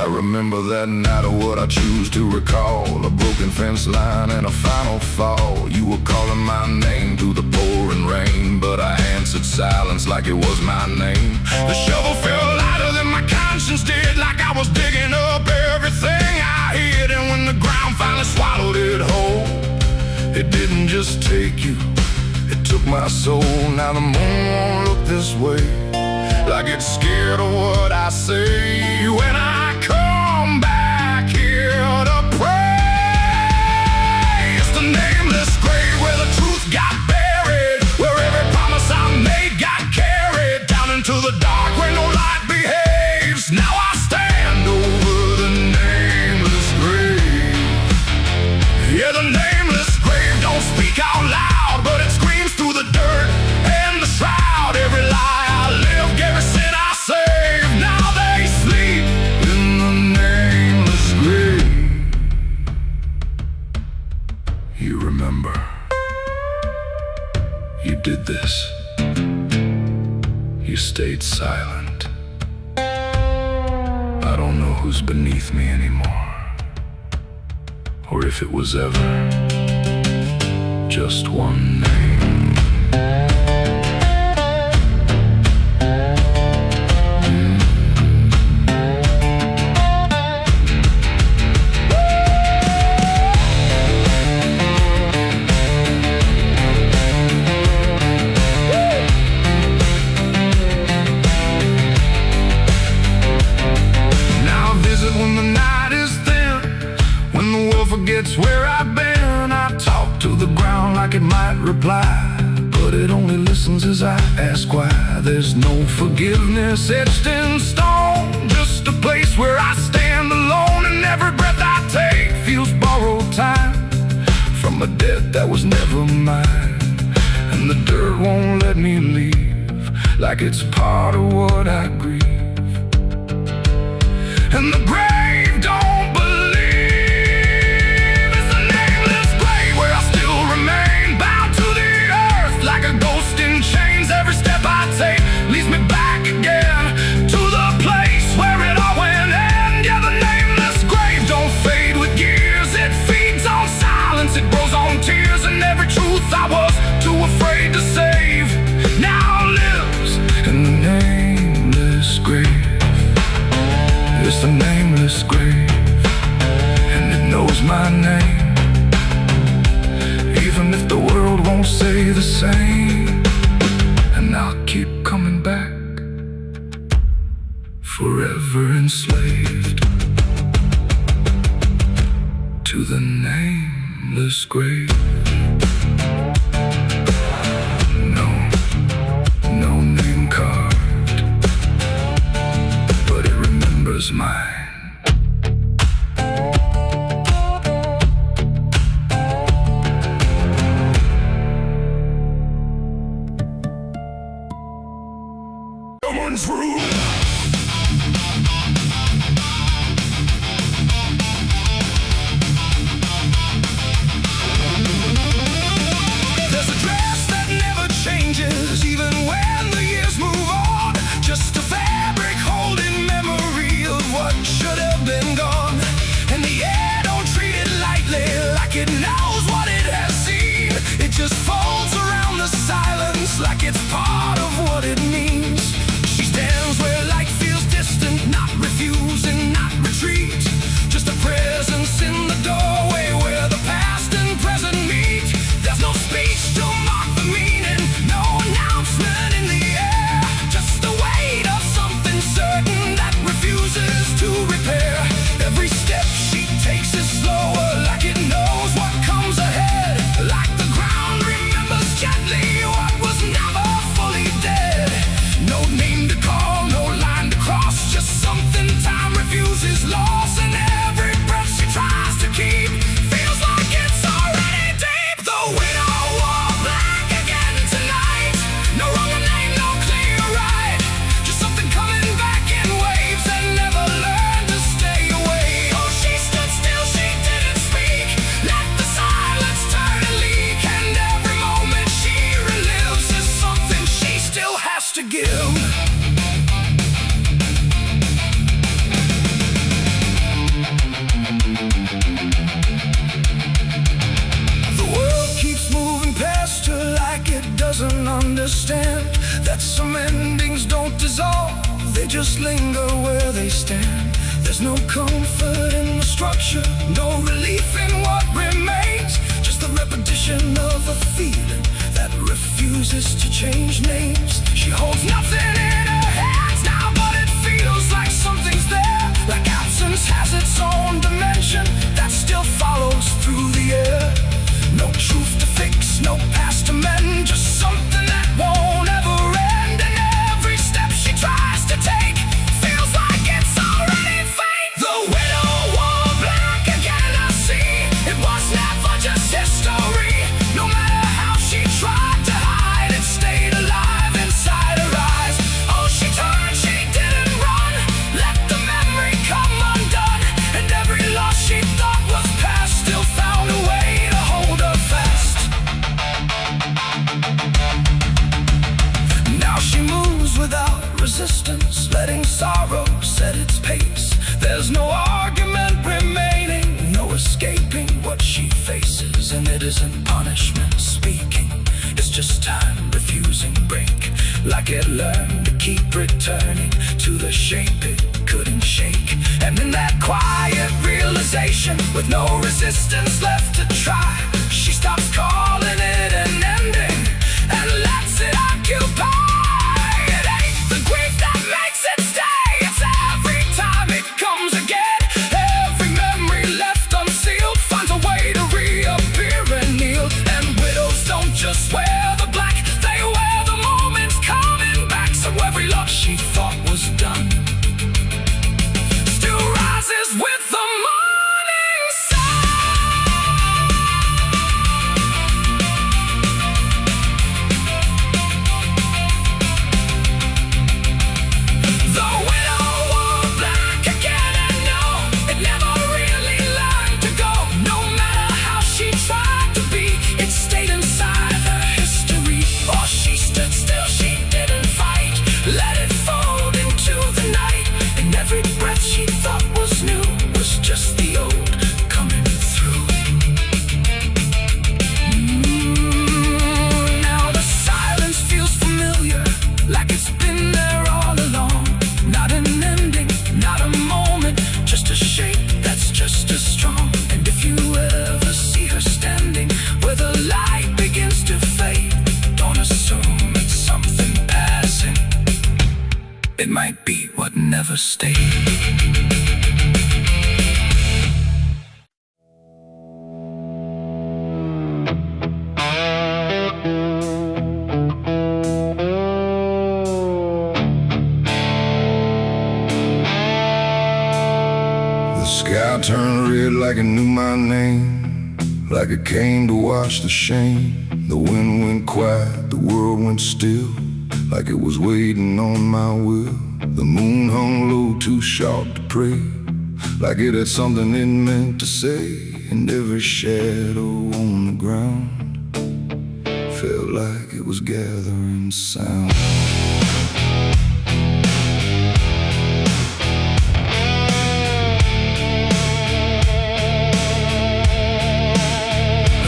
I remember that night of what I choose to recall, a broken fence line and a final fall. You were calling my name through the pouring rain, but I answered silence like it was my name. The shovel felt lighter than my conscience did, like I was digging up everything I hid. And when the ground finally swallowed it whole, it didn't just take you, it took my soul. Now the moon won't look this way, like it's scared of what I say when I come back here to pray. It's the nameless grave where the truth got buried, where every promise I made got carried down into the dark where no light behaves. Now I stand over the nameless grave. Yeah, the nameless grave don't speak out loud, but it screams through the dirt and the shroud. Every lie I lived, every sin I saved, now they sleep in the name. You remember, you did this. You stayed silent. I don't know who's beneath me anymore, or if it was ever just one name. Forgets where I've been. I talk to the ground like it might reply, but it only listens as I ask why. There's no forgiveness etched in stone, just a place where I stand alone, and every breath I take feels borrowed time from a debt that was never mine. And the dirt won't let me leave, like it's part of what I grieve. And the grave don't believe. Leads me back again to the place where it all went end. Yeah, the nameless grave don't fade with years. It feeds on silence, it grows on tears, and every truth I was too afraid to save now lives in the nameless grave. It's the nameless grave, and it knows my name, even if the world won't say the same. And I'll keep coming back, forever enslaved to the nameless grave. No name carved, but it remembers mine. Someone's room. There's a dress that never changes, even when the years move on. Just a fabric holding memory of what should have been gone. And the air don't treat it lightly, like it knows what it has seen. It just folds around the silence, like it's part of what it means. She stands where light feels distant, not refusing, not retreat. Just a presence in the doorway where the past and present meet. There's no speech to mark the meaning, no announcement in the air. Just the weight of something certain that refuses to repair. Every step she takes is slower, like it knows what comes ahead. Like the ground remembers gently what was never fully dead. No name to call, no line to cross, just something time refuses loss. And every breath she tries to keep feels like it's already deep. The widow wore black again tonight. No wrong name, no clear right. Just something coming back in waves that never learned to stay away. Oh, she stood still, she didn't speak. Let the silence turn and leak. And every moment she relives is something she still has to give. The world keeps moving past her like it doesn't understand that some endings don't dissolve, they just linger where they stand. There's no comfort in the structure, no relief in what remains. Just the repetition of a feeling that refuses to change names. She holds nothing in her hands now, but it feels like something's there. Like absence has its own dimension that still follows through the air. No truth to fix, no past to mend, just something that won't ever end. And every step she tries to take feels like it's already fate. The widow wore black again, I see. It was never just history. No matter how she tried to hide, it stayed alive what she faces, and it isn't punishment speaking. It's just time refusing break, like it learned to keep returning to the shape it couldn't shake. And in that quiet realization, with no resistance left to try, she stops calling it an ending and lets it occupy. It ain't the grief that makes it stay, it's every time it comes again. Every memory left unsealed finds a way to reappear and kneel. And widows don't just wear the black, they wear the moments coming back. So every love she thought was done still rises with the morning sun. The widow wore black again, and no, it never really learned to go. No matter how she tried to be, it stayed inside her history. Or she stood still, she didn't fight, let it fold into the night. And every breath she thought was new was just the old coming through. Now the silence feels familiar, like it's been there all along. Not an ending, not a moment, just a shape that's just as strong. And if you ever see her standing where the light begins to fade, don't assume it's something passing. It might be what never stayed. The sky turned red like it knew my name, like it came to wash the shame. The wind went quiet, the world went still, like it was waiting on my will. The moon hung low, too sharp to pray, like it had something it meant to say. And every shadow on the ground felt like it was gathering sound.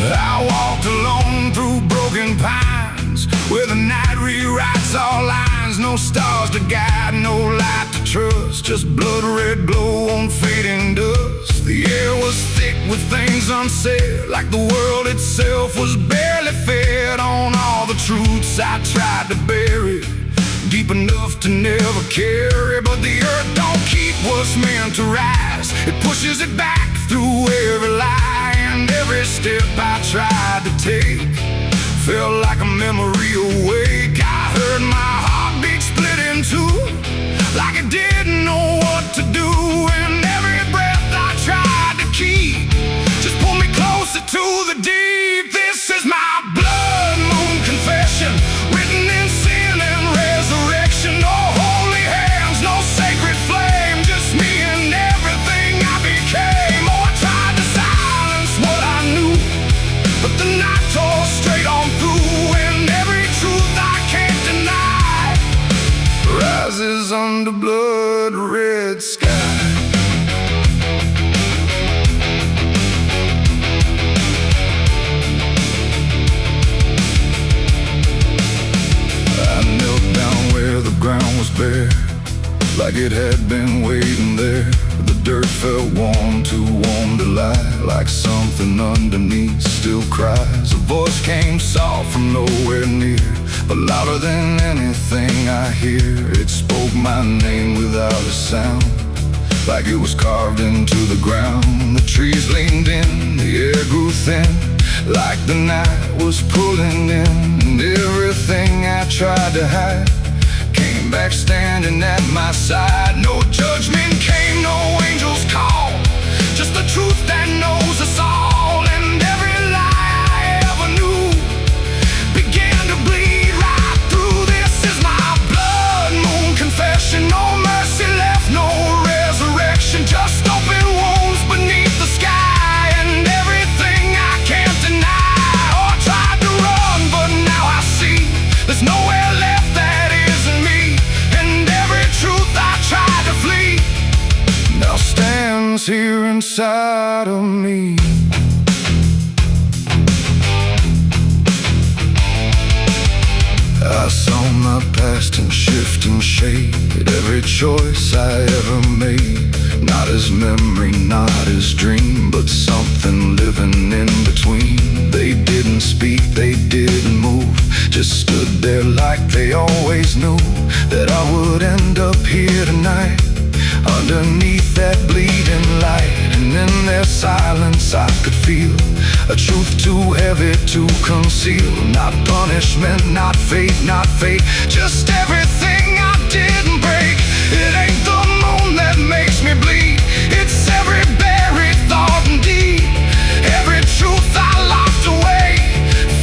I walked alone through broken pines, where the night rewrites all lines. No stars to guide, no light to trust, just blood red glow on fading dust. The air was thick with things unsaid, like the world itself was barely fed on all the truths I tried to bury, deep enough to never carry. But the earth don't keep what's meant to rise, it pushes it back through every lie. And every step I tried to take felt like a memory awake. I heard my heartbeat split in two, like it didn't know what to do. And every breath I tried to keep just pulled me closer to the deep. This is my blood moon confession, written in sin and resurrection. No holy hands, no sacred flame, just me and everything I became. Oh, I tried to silence what I knew, but the night tore straight on through. And every truth I can't deny rises under blood red sky. I knelt down where the ground was bare, like it had been waiting there. The dirt felt warm, too warm to lie, like something underneath still cries. A voice came soft from nowhere near, but louder than anything I hear. It spoke my name without a sound, like it was carved into the ground. The trees leaned in, the air grew thin, like the night was pulling in. And everything I tried to hide came back standing at my side. No judgment came, no angel's call, just the truth that knows us all. And every lie I ever knew began to bleed right through. This is my blood moon confession. No mercy left, no resurrection, just open wounds beneath the sky. And everything I can't deny. Oh, I tried to run, but now I see there's nowhere left that isn't me. And every truth I tried to flee now stands choice I ever made. Not his memory, not his dream, but something living in between. They didn't speak, they didn't move, just stood there like they always knew that I would end up here tonight, underneath that bleeding light. And in their silence I could feel a truth too heavy to conceal. Not punishment, not fate, not fate, just everything I didn't break. It ain't the moon that makes me bleed, it's every buried thought and deed, every truth I locked away,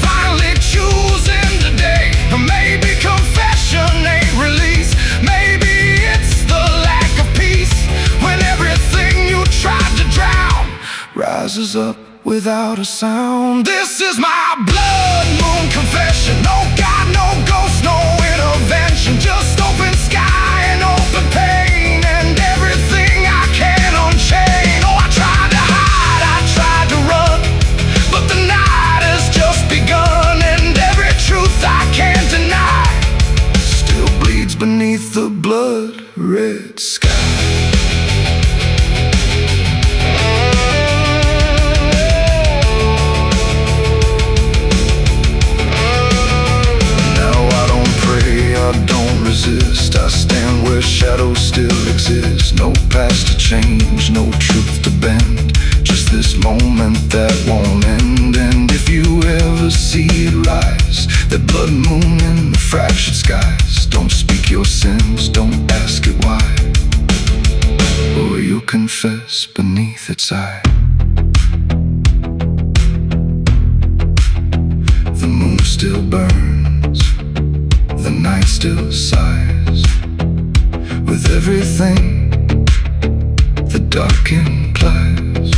finally choosing today. Maybe confession ain't release, maybe it's the lack of peace, when everything you tried to drown rises up without a sound. This is my blood moon confession. No God, no ghost, no intervention, just open sky and open pain, and everything I can unchain. Oh, I tried to hide, I tried to run, but the night has just begun, and every truth I can't deny still bleeds beneath the blood-red sky. I stand where shadows still exist. No past to change, no truth to bend, just this moment that won't end. And if you ever see it rise, that blood moon in the fractured skies, don't speak your sins, don't ask it why, or you'll confess beneath its eye. The moon still burns, the night still sighs, with everything the dark implies.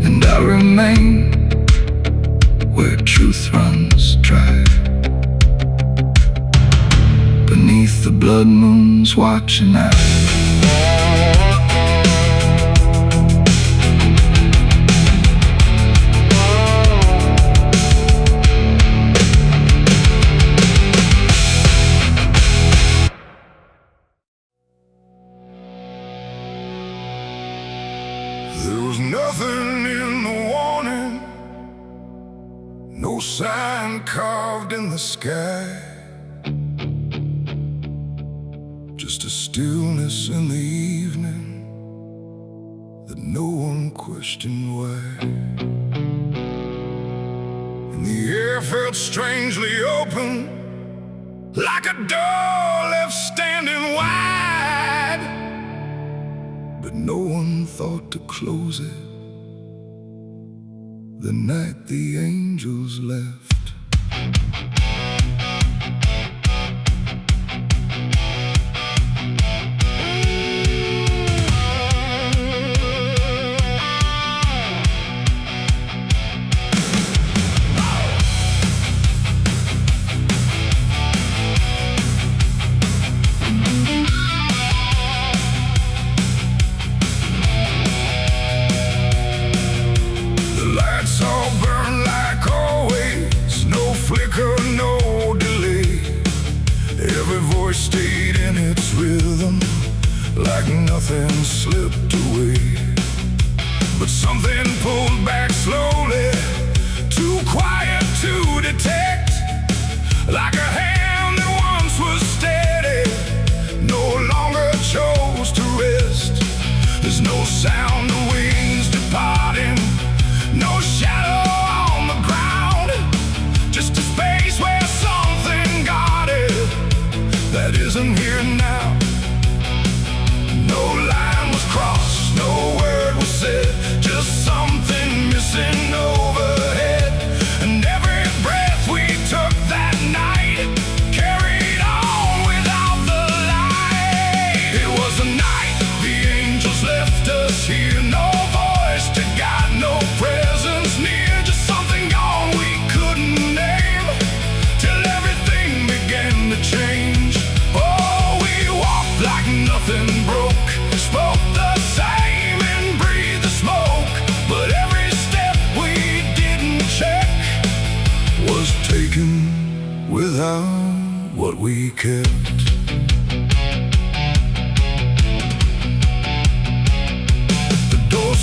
And I remain where truth runs dry, beneath the blood moon's watching eye. There was nothing in the warning, no sign carved in the sky, just a stillness in the evening that no one questioned why. And the air felt strangely open, like a door left standing wide, but no one thought to close it the night the angels left. No delay, every voice stayed in its rhythm, like nothing slipped away. But something pulled back slowly, too quiet to detect, like a hand that once was steady, no longer chose to rest. There's no sound of wings departing, no shadow on the ground, just a space where something guarded that isn't here now. No line was crossed, no word was said, just something missing overhead. And every breath we took that night carried on without the light. It was a night the angels left us here, no voice to guide, no presence near, just something gone we couldn't name, till everything began to change. Oh, we walked like nothing broke, spoke the same and breathed the smoke, but every step we didn't check was taken without what we kept.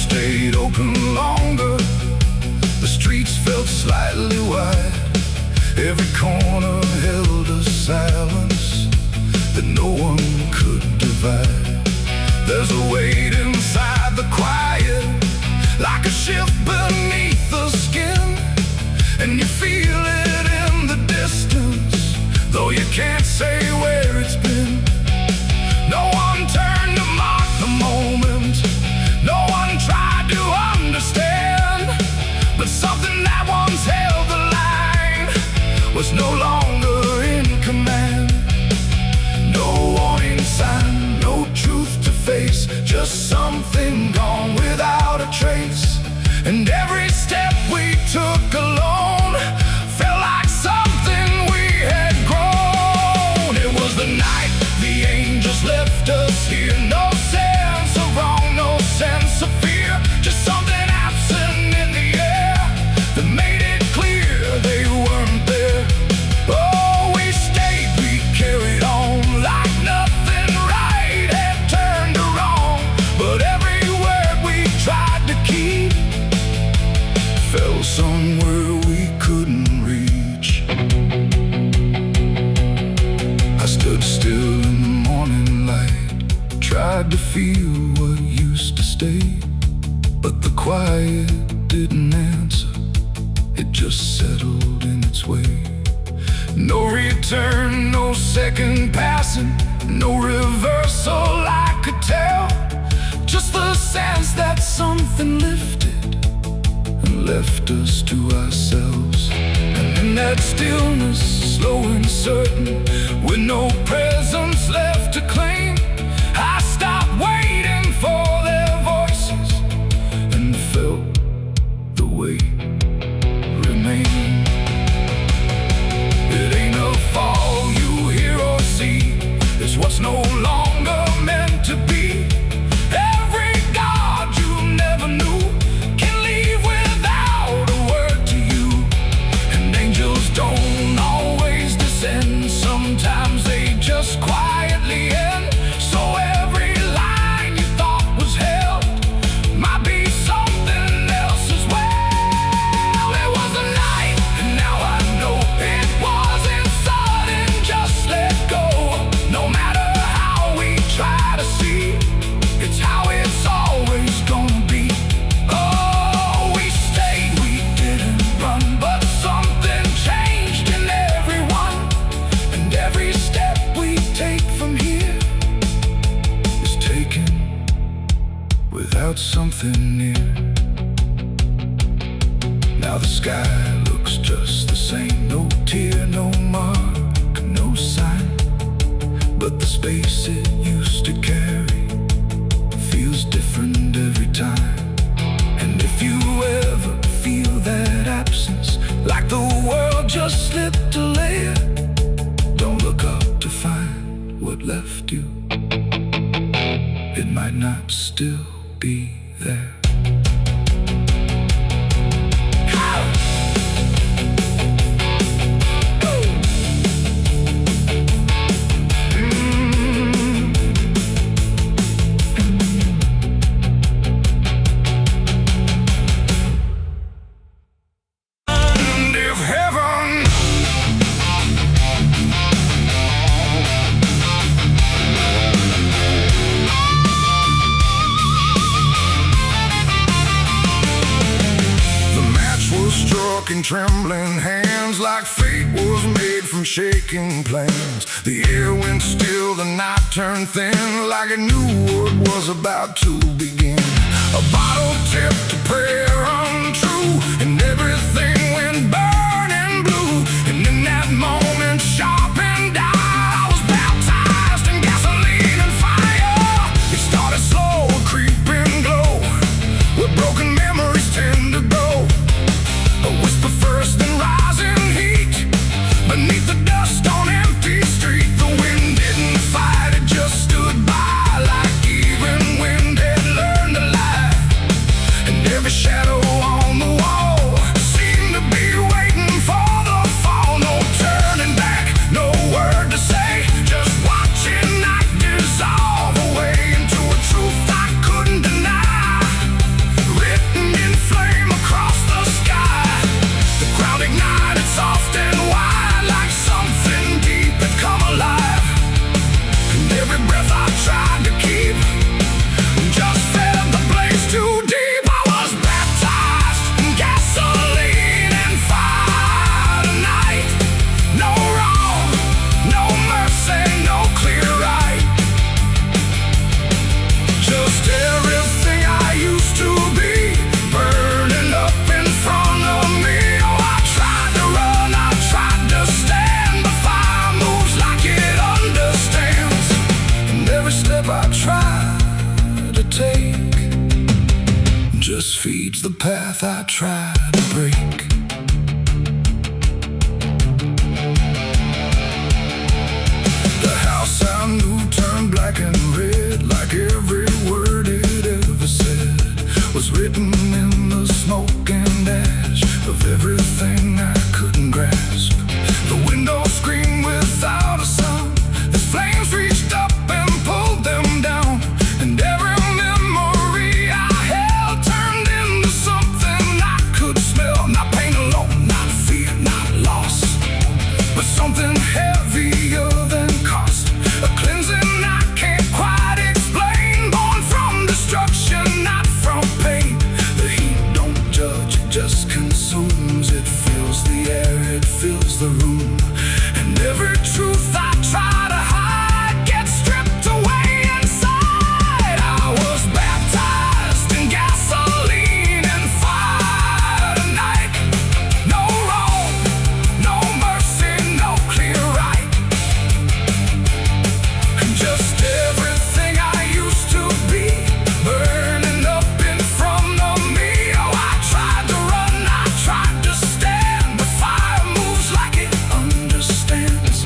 stayed open longer. The streets felt slightly wide. Every corner held a silence that no one could divide. There's a weight inside the quiet, like a shift beneath the skin, and you feel it in the distance, though you can't say where it's been. No one turned to mark the moment, no one tried to understand, but something that once held the line was no longer in command. No warning sign, no truth to face, just something gone without a trace. And every step we took alone felt like something we had grown. It was the night the angels left us here. No sense of wrong, no sense of fear, just something absent in the air that made it clear they weren't there. Oh, we stayed, we carried on like nothing right had turned to wrong. But every word we tried to keep fell somewhere we couldn't reach. I stood still in the morning light, tried to feel what used to stay, but the quiet didn't answer, it just settled in its way. No return, no second passing, no reversal I could tell, just the sense that something lifted and left us to ourselves. And in that stillness, slow and certain, with no presence left to claim, I stopped waiting for their voices and felt the weight remain. It ain't a fall you hear or see, it's what's no longer meant to be. Every God you never knew can leave without a word to you. And angels don't always descend, sometimes they just quietly end. So every line you thought was held might be something else as well. It was a night, and now I know it wasn't sudden, just let go. No matter how we try to see, it's how it's always gonna be. Oh, we stayed, we didn't run, but something changed in everyone. And every step we take from here is taken without something near. Now the sky looks just the same, no tear, no mark, no sign, but the space it used to carry feels different every time. And if you ever feel that absence, like the world just slipped a layer, don't look up to find what left you, it might not still be there. And if heaven struck in trembling hands, like fate was made from shaking plans. The air went still, the night turned thin, like it knew what was about to begin. A bottle tipped, a prayer untrue, and everything went burning blue. And in that moment, sharp and dire, I was baptized in gasoline and fire. It started slow, a creeping glow, where broken memories tend to go. A whisper first, then rising heat beneath the dust on empty street. The wind didn't fight, it just stood by, like even wind had learned to lie. And every shadow path I tried to break. The house I knew turned black and red, like every word it ever said was written in the smoke and ash of everything I couldn't grasp. The window screamed without a sound. The flames reached up and pulled them down, and every memory I held turned into something I could smell. Not pain alone, not fear, not loss, but something heavier than cost. A cleansing I can't quite explain, born from destruction, not from pain. The heat don't judge, it just consumes. It fills the air, it fills the room, and every truth I try to hide gets stripped away inside. I was baptized in gasoline and fire tonight. No wrong, no mercy, no clear right, and just everything I used to be burning up in front of me. Oh, I tried to run, I tried to stand, but fire moves like it understands,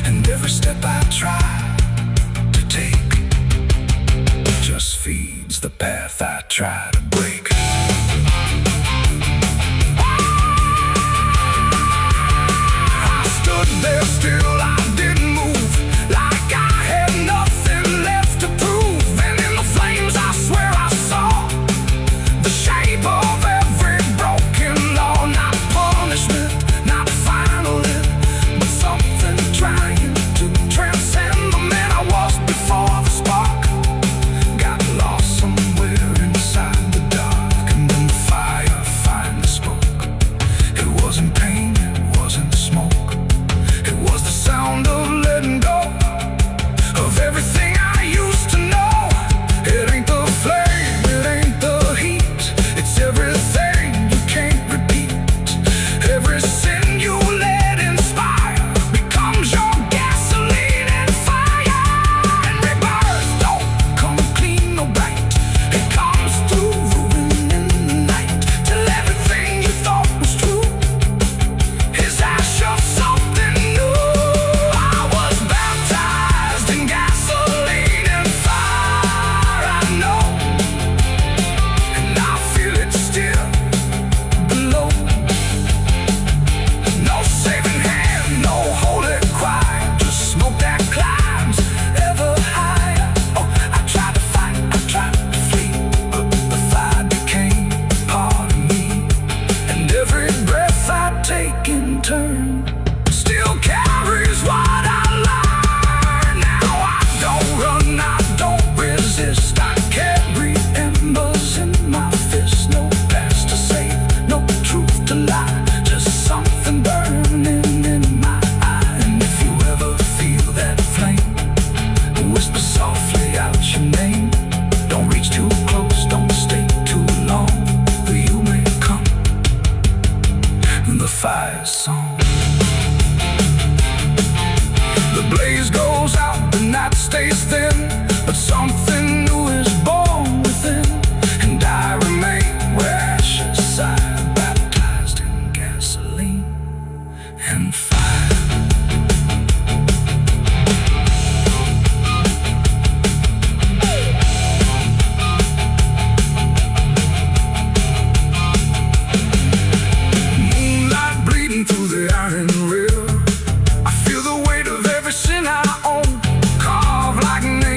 and every step I try to take just feeds the path I try to break. I stood there still, I didn't move, like I had nothing left to prove. And in the flames I swear I saw the shape of every broken law. Not punishment, not final end, but something trying to transcend the man I was before the spark got lost somewhere inside the dark. And then the fire finally spoke. It wasn't pain, it wasn't smoke, it was the sound of letting go of everything I used to know. It ain't the flame, it ain't the heat, it's everything you can't repeat. Every sin you let inspire becomes your gasoline and fire. And rebirth don't come clean or bright, it comes through ruin in the night, till everything you thought was true is ash of something new. I was baptized in gasoline and fire, I know, and I feel it still below. No saving hand, no holy choir, just smoke that climbs ever higher. Oh, I tried to fight, I tried to flee, but the fire became part of me, and every breath I take in turn still carries what I learned. Now I don't run, I don't resist, I carry embers in my fist. No past to save, no truth to lie, just something burning in my eye. And if you ever feel that flame, whisper softly out your name. Don't reach too close, don't stay too long, or you may come in the fire song. The blaze goes out, the night stays thin, but something new is born within, and I remain where ashes sigh, baptized in gasoline and fire. Moonlight bleeding through the iron rail, I feel the weight of every sin I own, carved like nails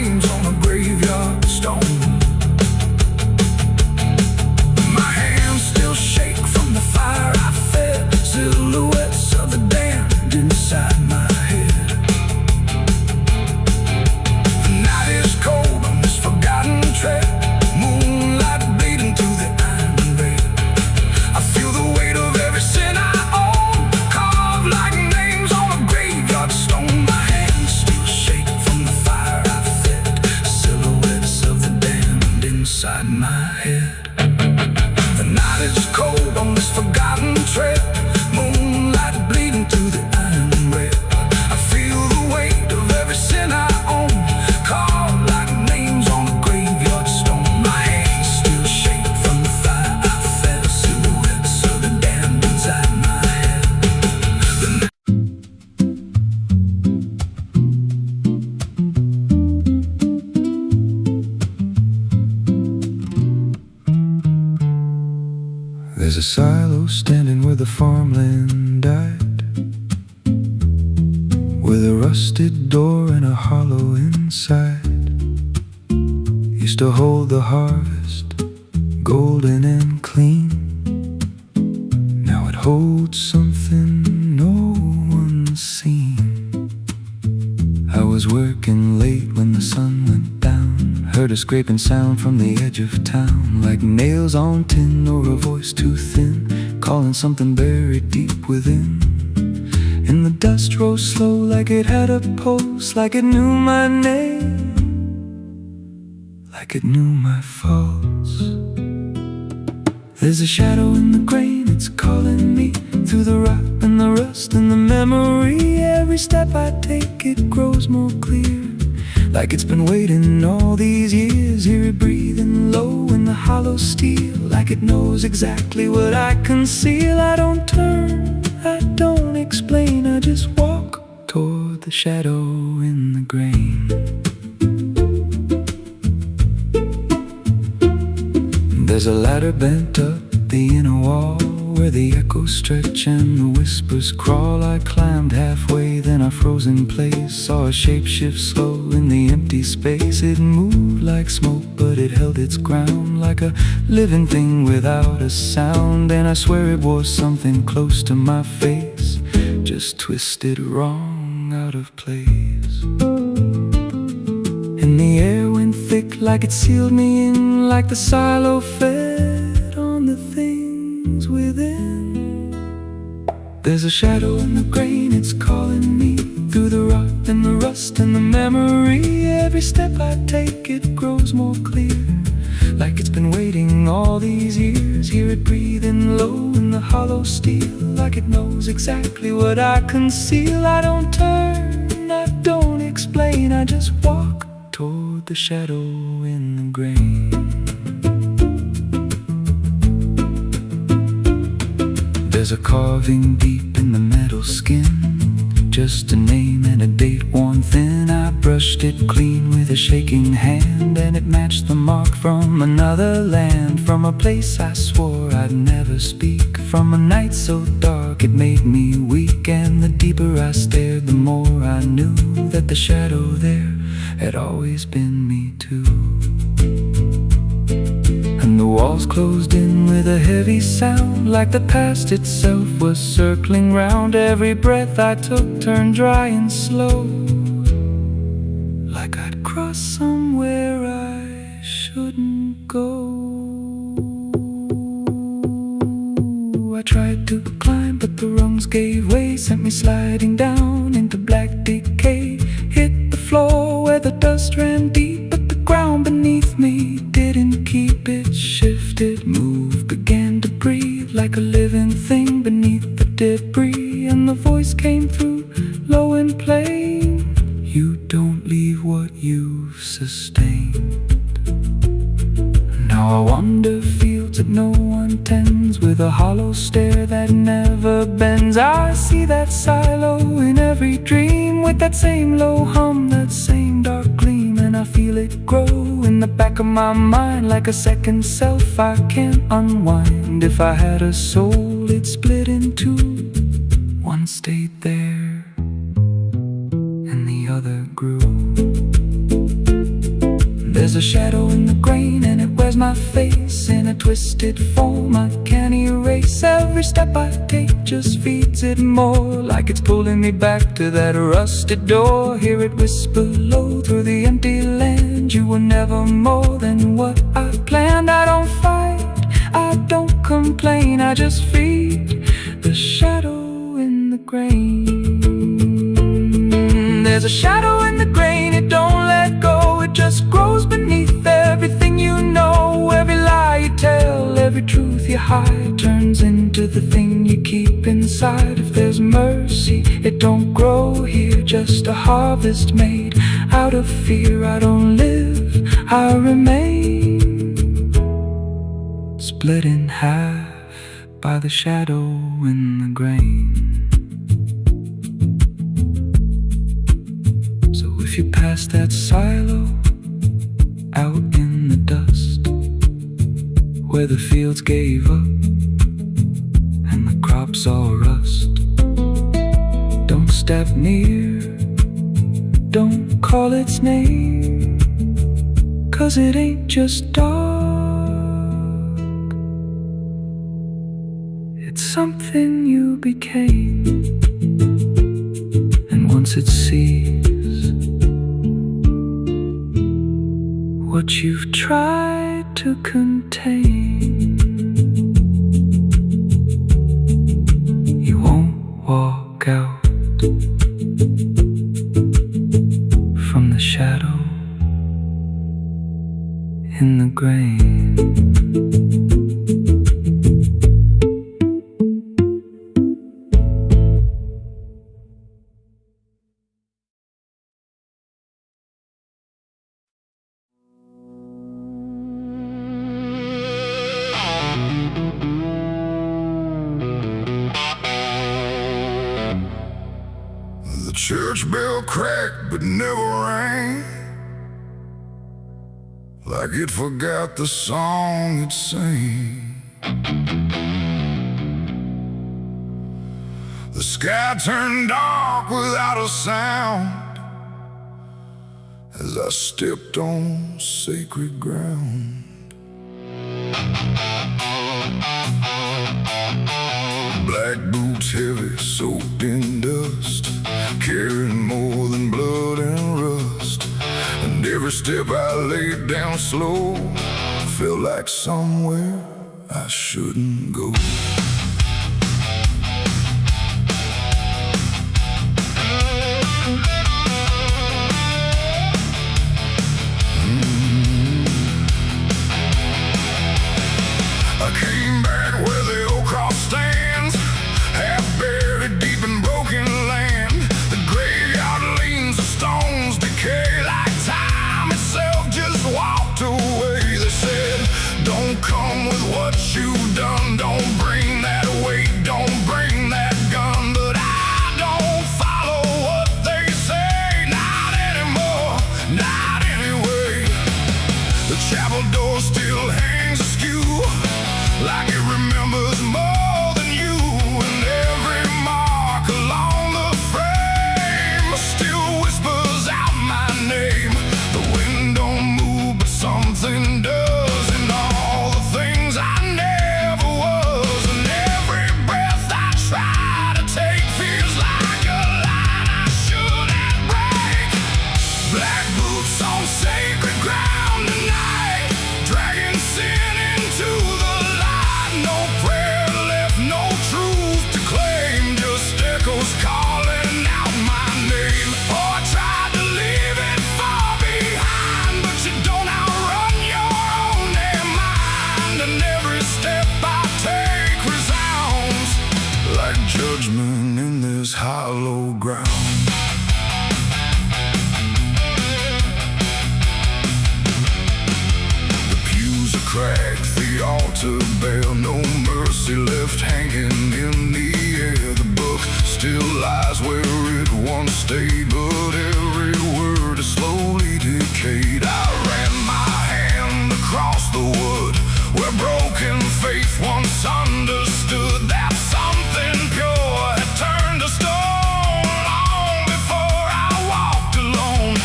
silo standing where the farmland died, with a rusted door and a hollow inside. Used to hold the harvest, golden and clean. Now it holds something no one's seen. I was working late when the sun went down, heard a scraping sound from the edge of town, like nails on tin or a voice too thin, calling something buried deep within. And the dust rose slow like it had a pulse, like it knew my name, like it knew my faults. There's a shadow in the grain, it's calling me through the rot and the rust and the memory. Every step I take, it grows more clear, like it's been waiting all these years. Hear it breathing low in the hollow steel, like it knows exactly what I conceal. I don't turn, I don't explain, I just walk toward the shadow in the grain. There's a ladder bent up the inner wall, where the echoes stretch and the whispers crawl. I climbed halfway, then I froze in place, saw a shape shift slow in the empty space. It moved like smoke, but it held its ground, like a living thing without a sound. And I swear it was something close to my face, just twisted wrong, out of place. And the air went thick, like it sealed me in, like the silo fed on the things within. There's a shadow in the grain, it's calling me through the rot and the rust and the memory. Every step I take, it grows more clear, like it's been waiting all these years. Hear it breathing low in the hollow steel, like it knows exactly what I conceal. I don't turn, I don't explain, I just walk toward the shadow in the grain. There's a carving deep in the metal skin, just a name and a date worn thin. I brushed it clean with a shaking hand, and it matched the mark from another land, from a place I swore I'd never speak, from a night so dark it made me weak. And the deeper I stared, the more I knew that the shadow there had always been me too. And the walls closed in with a heavy sound, like the past itself was circling round. Every breath I took turned dry and slow, like I'd crossed somewhere I shouldn't go. I tried to climb, but the rungs gave way, sent me sliding down into black decay. Hit the floor where the dust ran deep, but the ground beneath me didn't keep. It shifted, moved, began to breathe, like a living thing beneath the debris. And the voice came through, low and plain: you don't leave what you've sustained. Now I wander fields that no one tends, with a hollow stare that never bends. I see that silo in every dream, with that same low hum, that same dark gleam. And I feel it grow in the back of my mind, like a second self I can't unwind. If I had a soul, it'd split in two. One stayed there, and the other grew. There's a shadow in the grain, and it wears my face in a twisted form I can't erase. Every step I take just feeds it more, like it's pulling me back to that rusted door. Hear it whisper low through the empty land: you were never more than what I planned. I don't fight, I don't complain, I just feed the shadow in the grain. There's a shadow in the grain, it don't let go, it just grows beneath everything you know. Every lie you tell, every truth you hide, turns into the thing you keep inside. If there's mercy, it don't grow here, just a harvest made out of fear. I don't live, I remain, split in half by the shadow in the grain. If you pass that silo out in the dust, where the fields gave up lips all rust. Don't step near, don't call its name, 'cause it ain't just dark, it's something you became. And once it sees what you've tried to contain, you won't walk out from the shadow in the grain. The church bell cracked but never rang, like it forgot the song it sang. The sky turned dark without a sound as I stepped on sacred ground. Black boots heavy, soaked in dust, carrying more than blood and rust. And every step I laid down slow felt like somewhere I shouldn't go. I came back where the old cross stands, half buried deep in broken land. The graveyard leans, the stones decay like time itself just walked away. They said, don't come with what you've done, don't bring that weight, don't bring that gun. But I don't follow what they say, not anymore, not anyway. The chapel door still hangs askew, like it remembers more than you. And every mark along the frame still whispers out my name. The wind don't move, but something does, and all the things I never was. And every breath I try to take feels like a line I shouldn't break. Black boots on sacred ground tonight, dragging sin into the light. No prayer left, no truth to claim, just echoes calling out my name. Oh, I tried to leave it far behind, but you don't outrun your own damn mind. And every step I take resounds like judgment in this hollow ground. The pews are cracked, the altar bare, no mercy left hanging in the air. The book still lies where it once stayed, but every word is slowly decayed. I ran my hand across the wood where broken faith once understood that something pure had turned to stone long before I walked alone.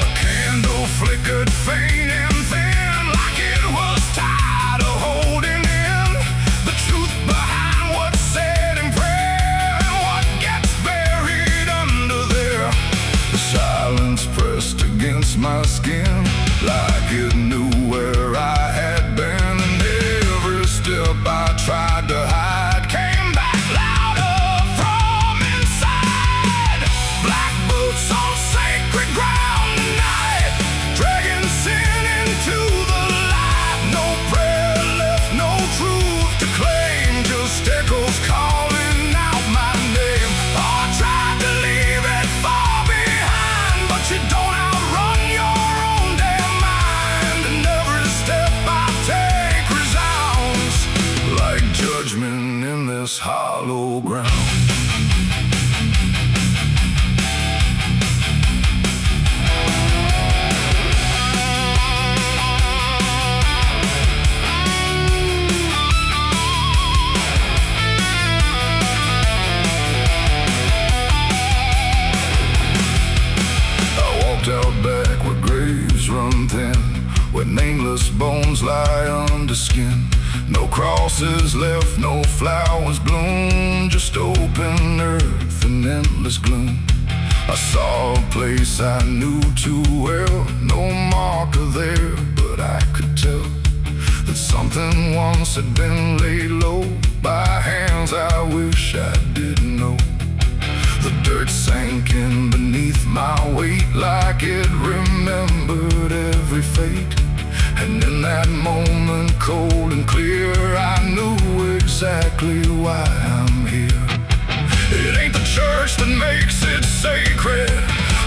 A candle flickered faint and thin, like it was tired of holding in the truth behind what's said in prayer and what gets buried under there. The silence pressed against my skin, like it knew where I had been. And every step I tried to hide came back louder from inside. Black boots on sacred ground tonight, dragging sin into the light. No prayer left, no truth to claim, just echoes calling out my name. Oh, I tried to leave it far behind, but you don't outrun your own damn mind. And every step I take resounds like judgment in this hollow ground. bones lie under skin. No crosses left, no flowers bloom, just open earth and endless gloom. I saw a place I knew too well, no marker there, but I could tell that something once had been laid low by hands I wish I didn't know. The dirt sank in beneath my weight like it remembered every fate. And in that moment, cold and clear, I knew exactly why I'm here. It ain't the church that makes it sacred,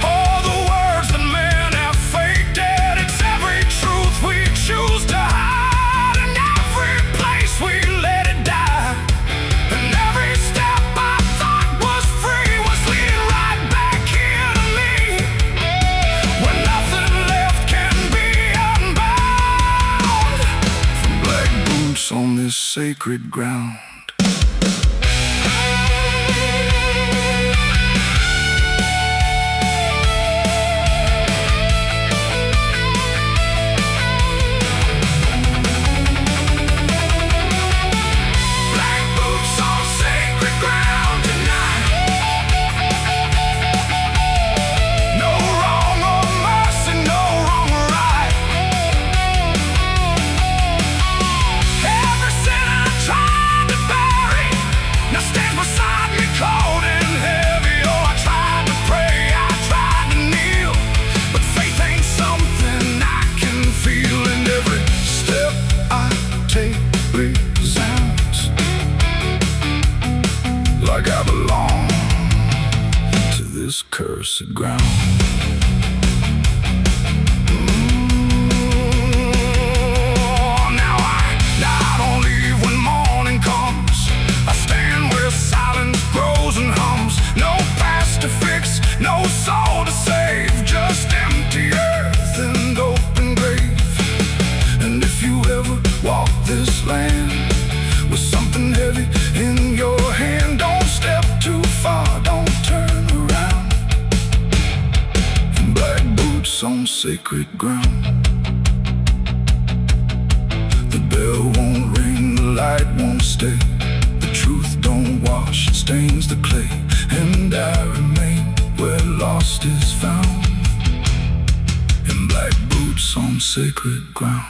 or the words that men have faked it. It's every truth we choose to hide, and every place we let it die. And every step I thought was free was leading right back here to me, when nothing left can be unbound from black boots on this sacred ground. Like I belong to this cursed ground. Now I don't leave when morning comes. I stand where silence grows and hums. No past to fix, no soul to save, just empty earth and open grave. And if you ever walk this land with something heavy in your hand, don't step too far, don't turn around. Black boots on sacred ground. The bell won't ring, the light won't stay. The truth don't wash, it stains the clay. And I remain where lost is found, in black boots on sacred ground.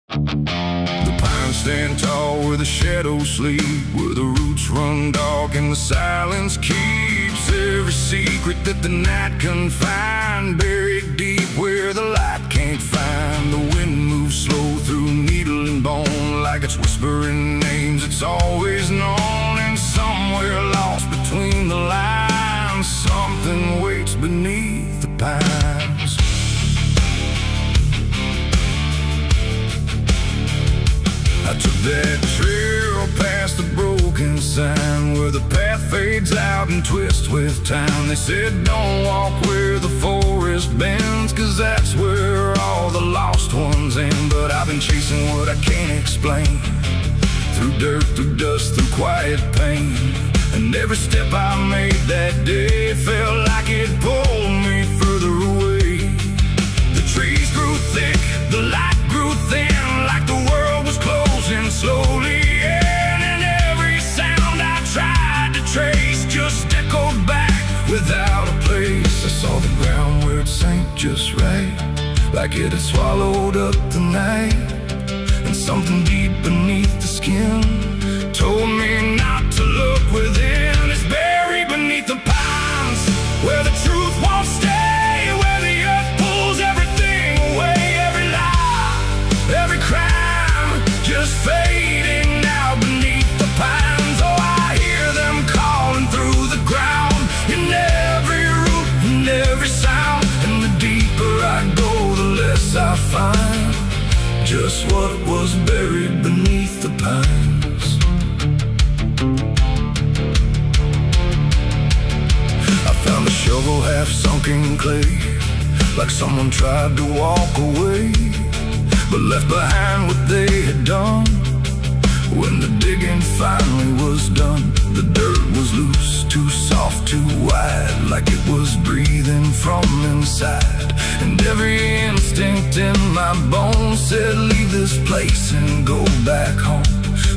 The pines stand tall where the shadows sleep, where the roots run dark and the silence keeps every secret that the night can find. Buried deep where the light can't find. The wind moves slow through needle and bone, like it's whispering names it's always known. And somewhere lost between the lines, something waits beneath the pines. I took that trail past the broken sign, where the path fades out and twists with time. They said don't walk where the forest bends, 'cause that's where all the lost ones end. But I've been chasing what I can't explain, through dirt, through dust, through quiet pain. And every step I made that day felt like it pulled me further away. The trees grew thick, the light grew thin, like the world was closing slowly in. And every sound I tried to trace just echoed back without a place. I saw the ground where it sank just right, like it had swallowed up the night. And something deep beneath the skin told me not to look within. It's buried beneath the pines, where the truth won't stay, where the earth pulls everything away. Every lie, every crime, just fading now beneath the pines. Oh, I hear them calling through the ground, in every root and every sound. And the deeper I go, the less I find just what was buried beneath the pines. I found a shovel half sunk in clay, like someone tried to walk away, but left behind what they had done. When the digging finally was done, the dirt was loose, too soft, too wide, like it was breathing from inside. And every instinct in my bones said leave this place and go back home.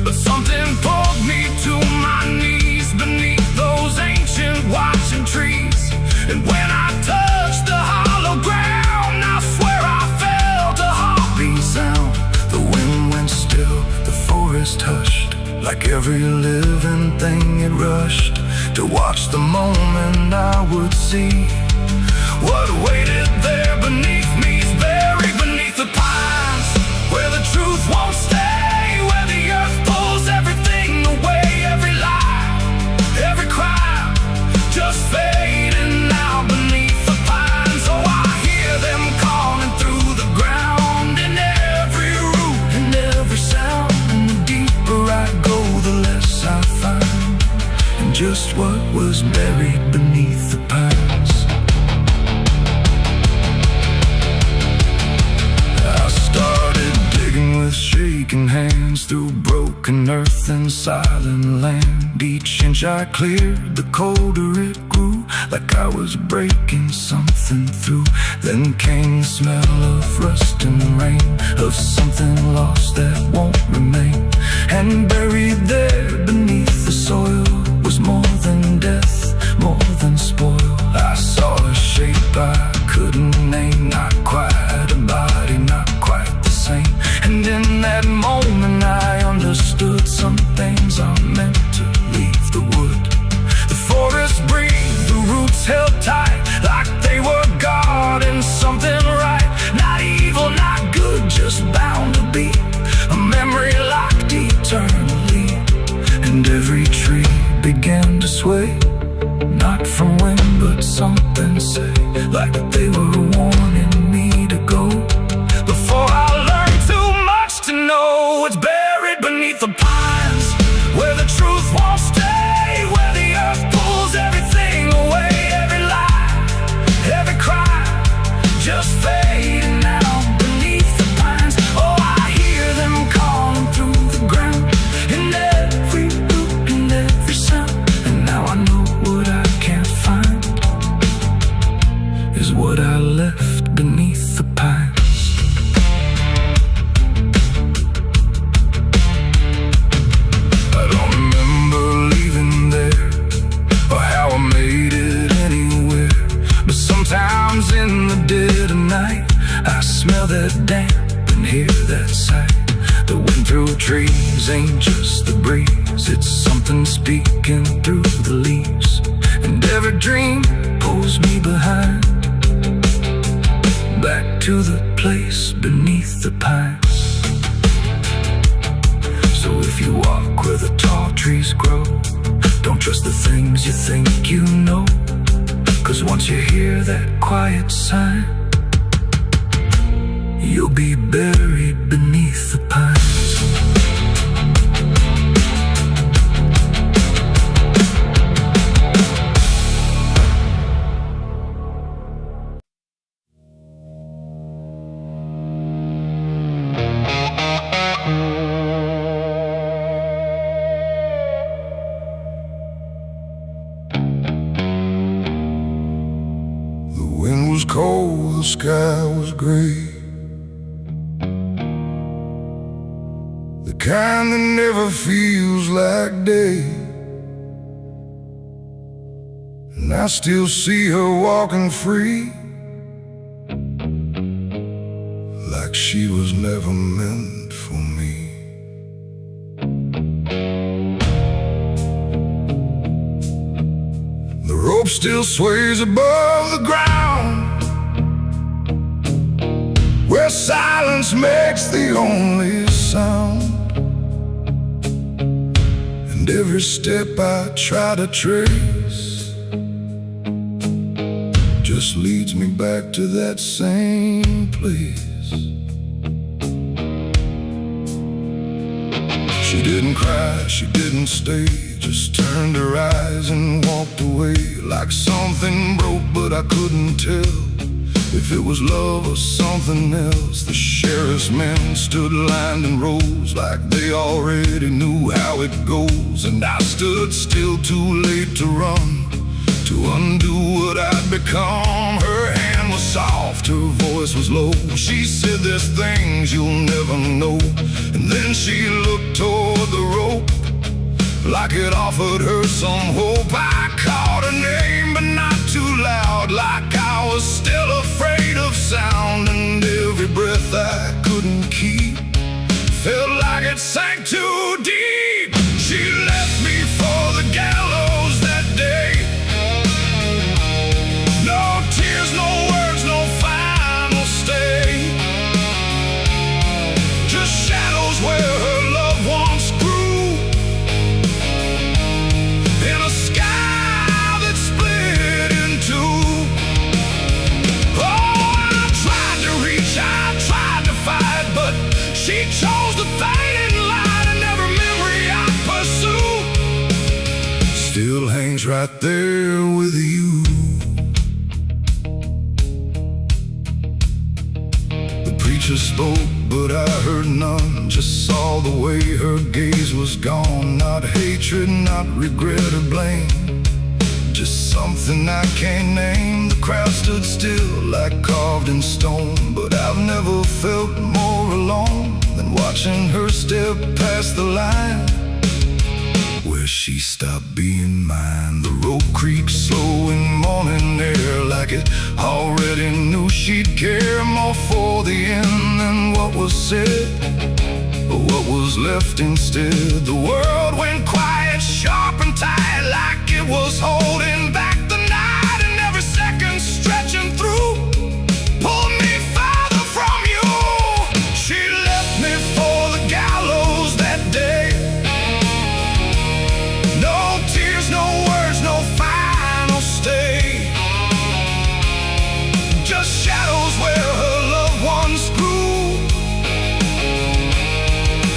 But something pulled me to my knees beneath those ancient watching trees. And when I touched the hollow ground, I swear I felt a heartbeat sound. The wind went still, the forest hushed, like every living thing it rushed to watch the moment I would see what waited there beneath me. Is buried beneath the pines, where the truth won't stay, where the earth pulls everything away. Every lie, every crime, just fading now beneath the pines. Oh, I hear them calling through the ground, in every root and every sound. And the deeper I go, the less I find, and just what was buried beneath the pines. I started digging with shaking hands through broken earth and silent land. Each inch I cleared, the colder it grew, like I was breaking something through. Then came the smell of rust and rain, of something lost that won't remain. And buried there beneath the soil was more than death, more than spoil. I saw a shape I couldn't name, not quite a body, not quite the same. And in that moment I understood some things are meant to leave the wood. The forest breathed, the roots held tight, like they were guarding something right. Not evil, not good, just bound to be a memory locked eternally. And every tree began to sway, not from wind but something say, like they were warning me to go before I learned too much to know. It's buried beneath the pines, where the truth won't stay, where the earth pulls everything away. Every lie, every crime, just fading now beneath the pines. Oh, I hear them calling through the ground, in every root and every sound. And now I know what I can't find is what I left beneath the pines. I don't remember leaving there, or how I made it anywhere. But sometimes in the dead of night, I smell that damp and hear that sight. The wind through trees ain't just the breeze, it's something speaking through the leaves. And every dream pulls me behind, back to the place beneath the pines. So if you walk where the tall trees grow, don't trust the things you think you know, 'cause once you hear that quiet sign, you'll be buried beneath the pines. The wind was cold, the sky was gray, the kind that never feels like day. And I still see her walking free, like she was never meant for me. The rope still sways above the ground, where silence makes the only sound. And every step I try to trace just leads me back to that same place. She didn't cry, she didn't stay, just turned her eyes and walked away, like something broke but I couldn't tell if it was love or something else. The sheriff's men stood lined in rows, like they already knew how it goes. And I stood still, too late to run, to undo what I'd become. Her hand was soft, her voice was low. She said there's things you'll never know. And then she looked toward the rope, like it offered her some hope. I called her name, but not too loud, like I was still afraid of sound. And every breath I couldn't keep felt like it sank too deep. She left me for the gallows that day. No tears, no words, no final stay. Just shadows where her loved ones grew, in a sky that split in two. Oh, I tried to reach, I tried to fight, but she chose the fading light, and every memory I pursue still hangs right there with you. The preacher spoke, but I heard none. Just saw the way her gaze was gone. Not hatred, not regret or blame, just something I can't name. The crowd stood still like carved in stone, but I've never felt more alone than watching her step past the line where she stopped being mine. The rope creaks slow in morning air, like it already knew she'd care more for the end than what was said, or what was left instead. The world went quiet, sharp and tight, like it was holding back the night, and every second stretching through pulled me farther from you. She left me for the gallows that day. No tears, no words, no final stay. Just shadows where her loved ones grew,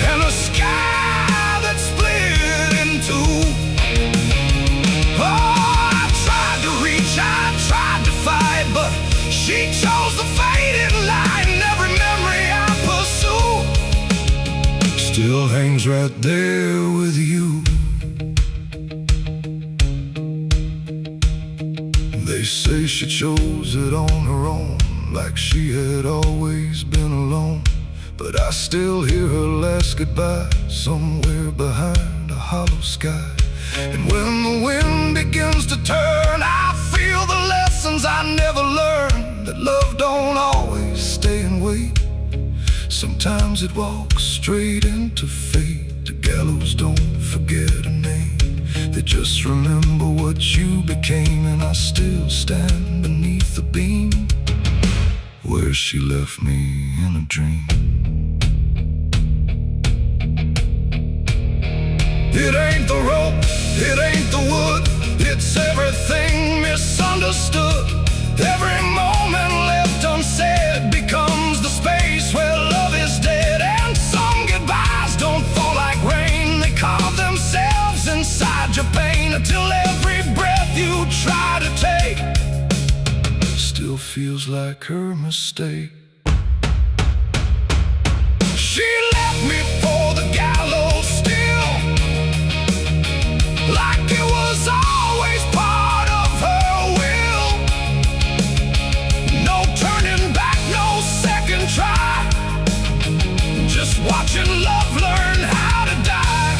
and a sky that split in two. Oh, I tried to reach, I tried to fight, but she chose the fading light, and every memory I pursue still hangs right there with you. They say she chose it on her own, like she had always been alone. But I still hear her last goodbye somewhere behind a hollow sky. And when the wind begins to turn, I feel the lessons I never learned, that love don't always stay and wait. Sometimes it walks straight into fate. The gallows don't forget a name, they just remember what you became. And I still stand beneath the beam where she left me in a dream. It ain't the rope, it ain't the wood, it's everything misunderstood. Every moment left unsaid becomes the space where love is dead. And some goodbyes don't fall like rain, they carve themselves inside your pain, until every breath you try to take still feels like her mistake. She left me for the gallows still, like it was always part of her will. No turning back, no second try, just watching love learn how to die.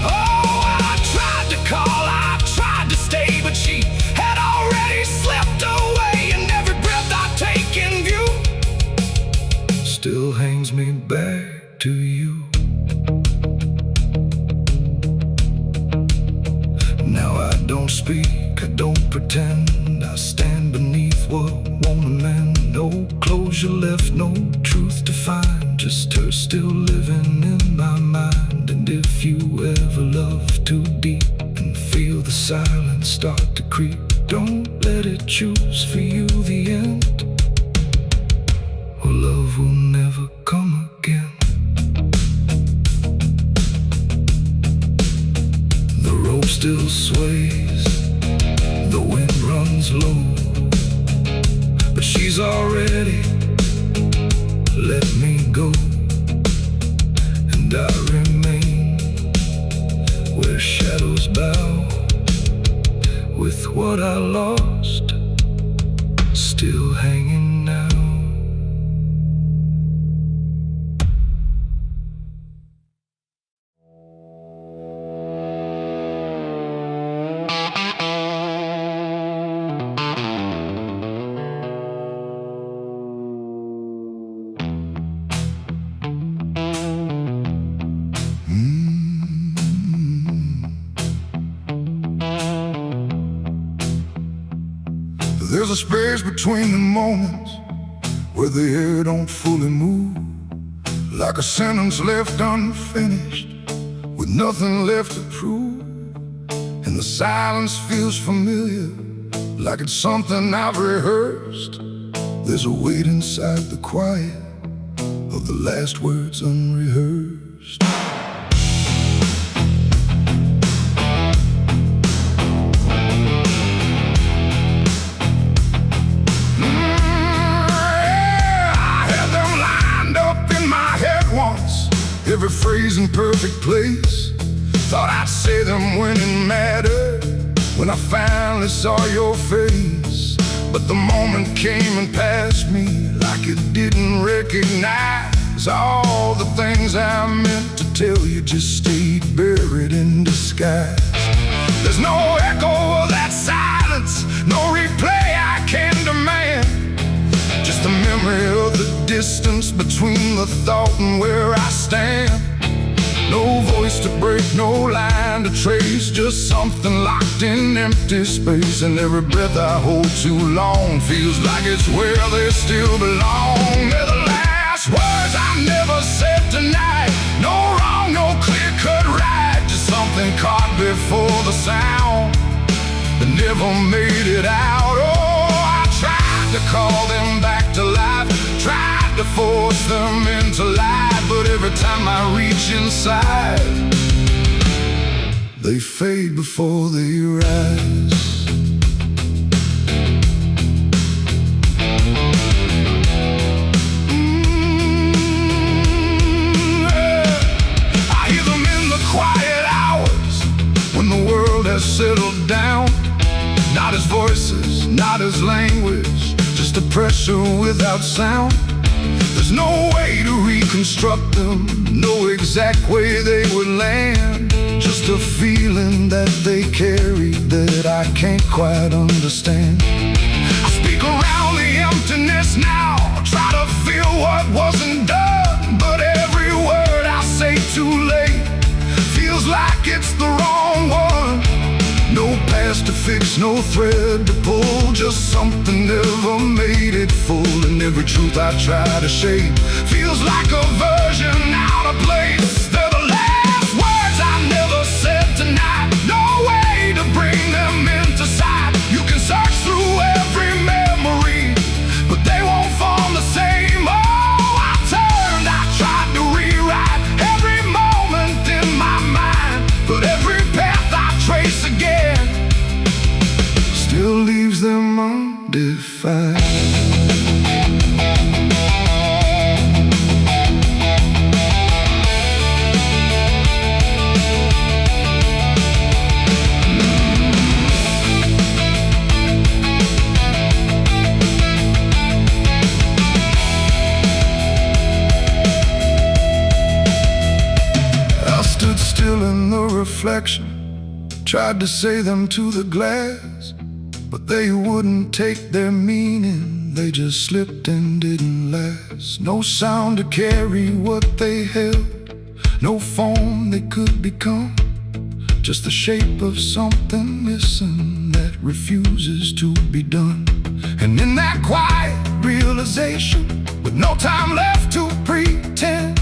Oh, I tried to call, I tried to stay, but she had already slipped away, and every breath I take in view still hangs me back to you. Now I don't speak, I don't pretend, I stand beneath what won't amend. No closure left, no truth to find, just her still living in my mind. And if you ever love too deep and feel the silence start to creep, don't let it choose for you the end, or love will never come again. The rope still sways, the wind runs low, but she's already let me go. And I remain where shadows bow, with what I lost still hanging now. There's a space between the moments where the air don't fully move, like a sentence left unfinished with nothing left to prove. And the silence feels familiar, like it's something I've rehearsed. There's a weight inside the quiet of the last words unrehearsed. Every phrase in perfect place. Thought I'd say them when it mattered, when I finally saw your face. But the moment came and passed me like it didn't recognize. All the things I meant to tell you just stayed buried in disguise. There's no echo of that silence, no replay I can demand. Just the memory of the distance between the thought and where I stand. No voice to break, no line to trace, just something locked in empty space. And every breath I hold too long feels like it's where they still belong. They're the last words I never said tonight. No wrong, no clear-cut right, just something caught before the sound that never made it out. Oh, I tried to call them back to life, tried to force them into life, but every time I reach inside, they fade before they rise. I hear them in the quiet hours when the world has settled down. Not as voices, not as language, just a pressure without sound. There's no way to reconstruct them, no exact way they would land. Just a feeling that they carry that I can't quite understand. I speak around the emptiness now, try to feel what wasn't done, but every word I say too late feels like it's the wrong one. No past to fix, no thread to pull, just something never made it full. And every truth I try to shape feels like a version out of place. They're the last words I never said tonight, no way to bring them into sight. You can search through every memory, but they won't form the same. Oh, I turned, I tried to rewrite every moment in my mind, but every path I trace again still leaves them undefined. I stood still in the reflection, tried to say them to the glass, but they wouldn't take their meaning, they just slipped and didn't last. No sound to carry what they held, no form they could become, just the shape of something missing that refuses to be done. And in that quiet realization, with no time left to pretend,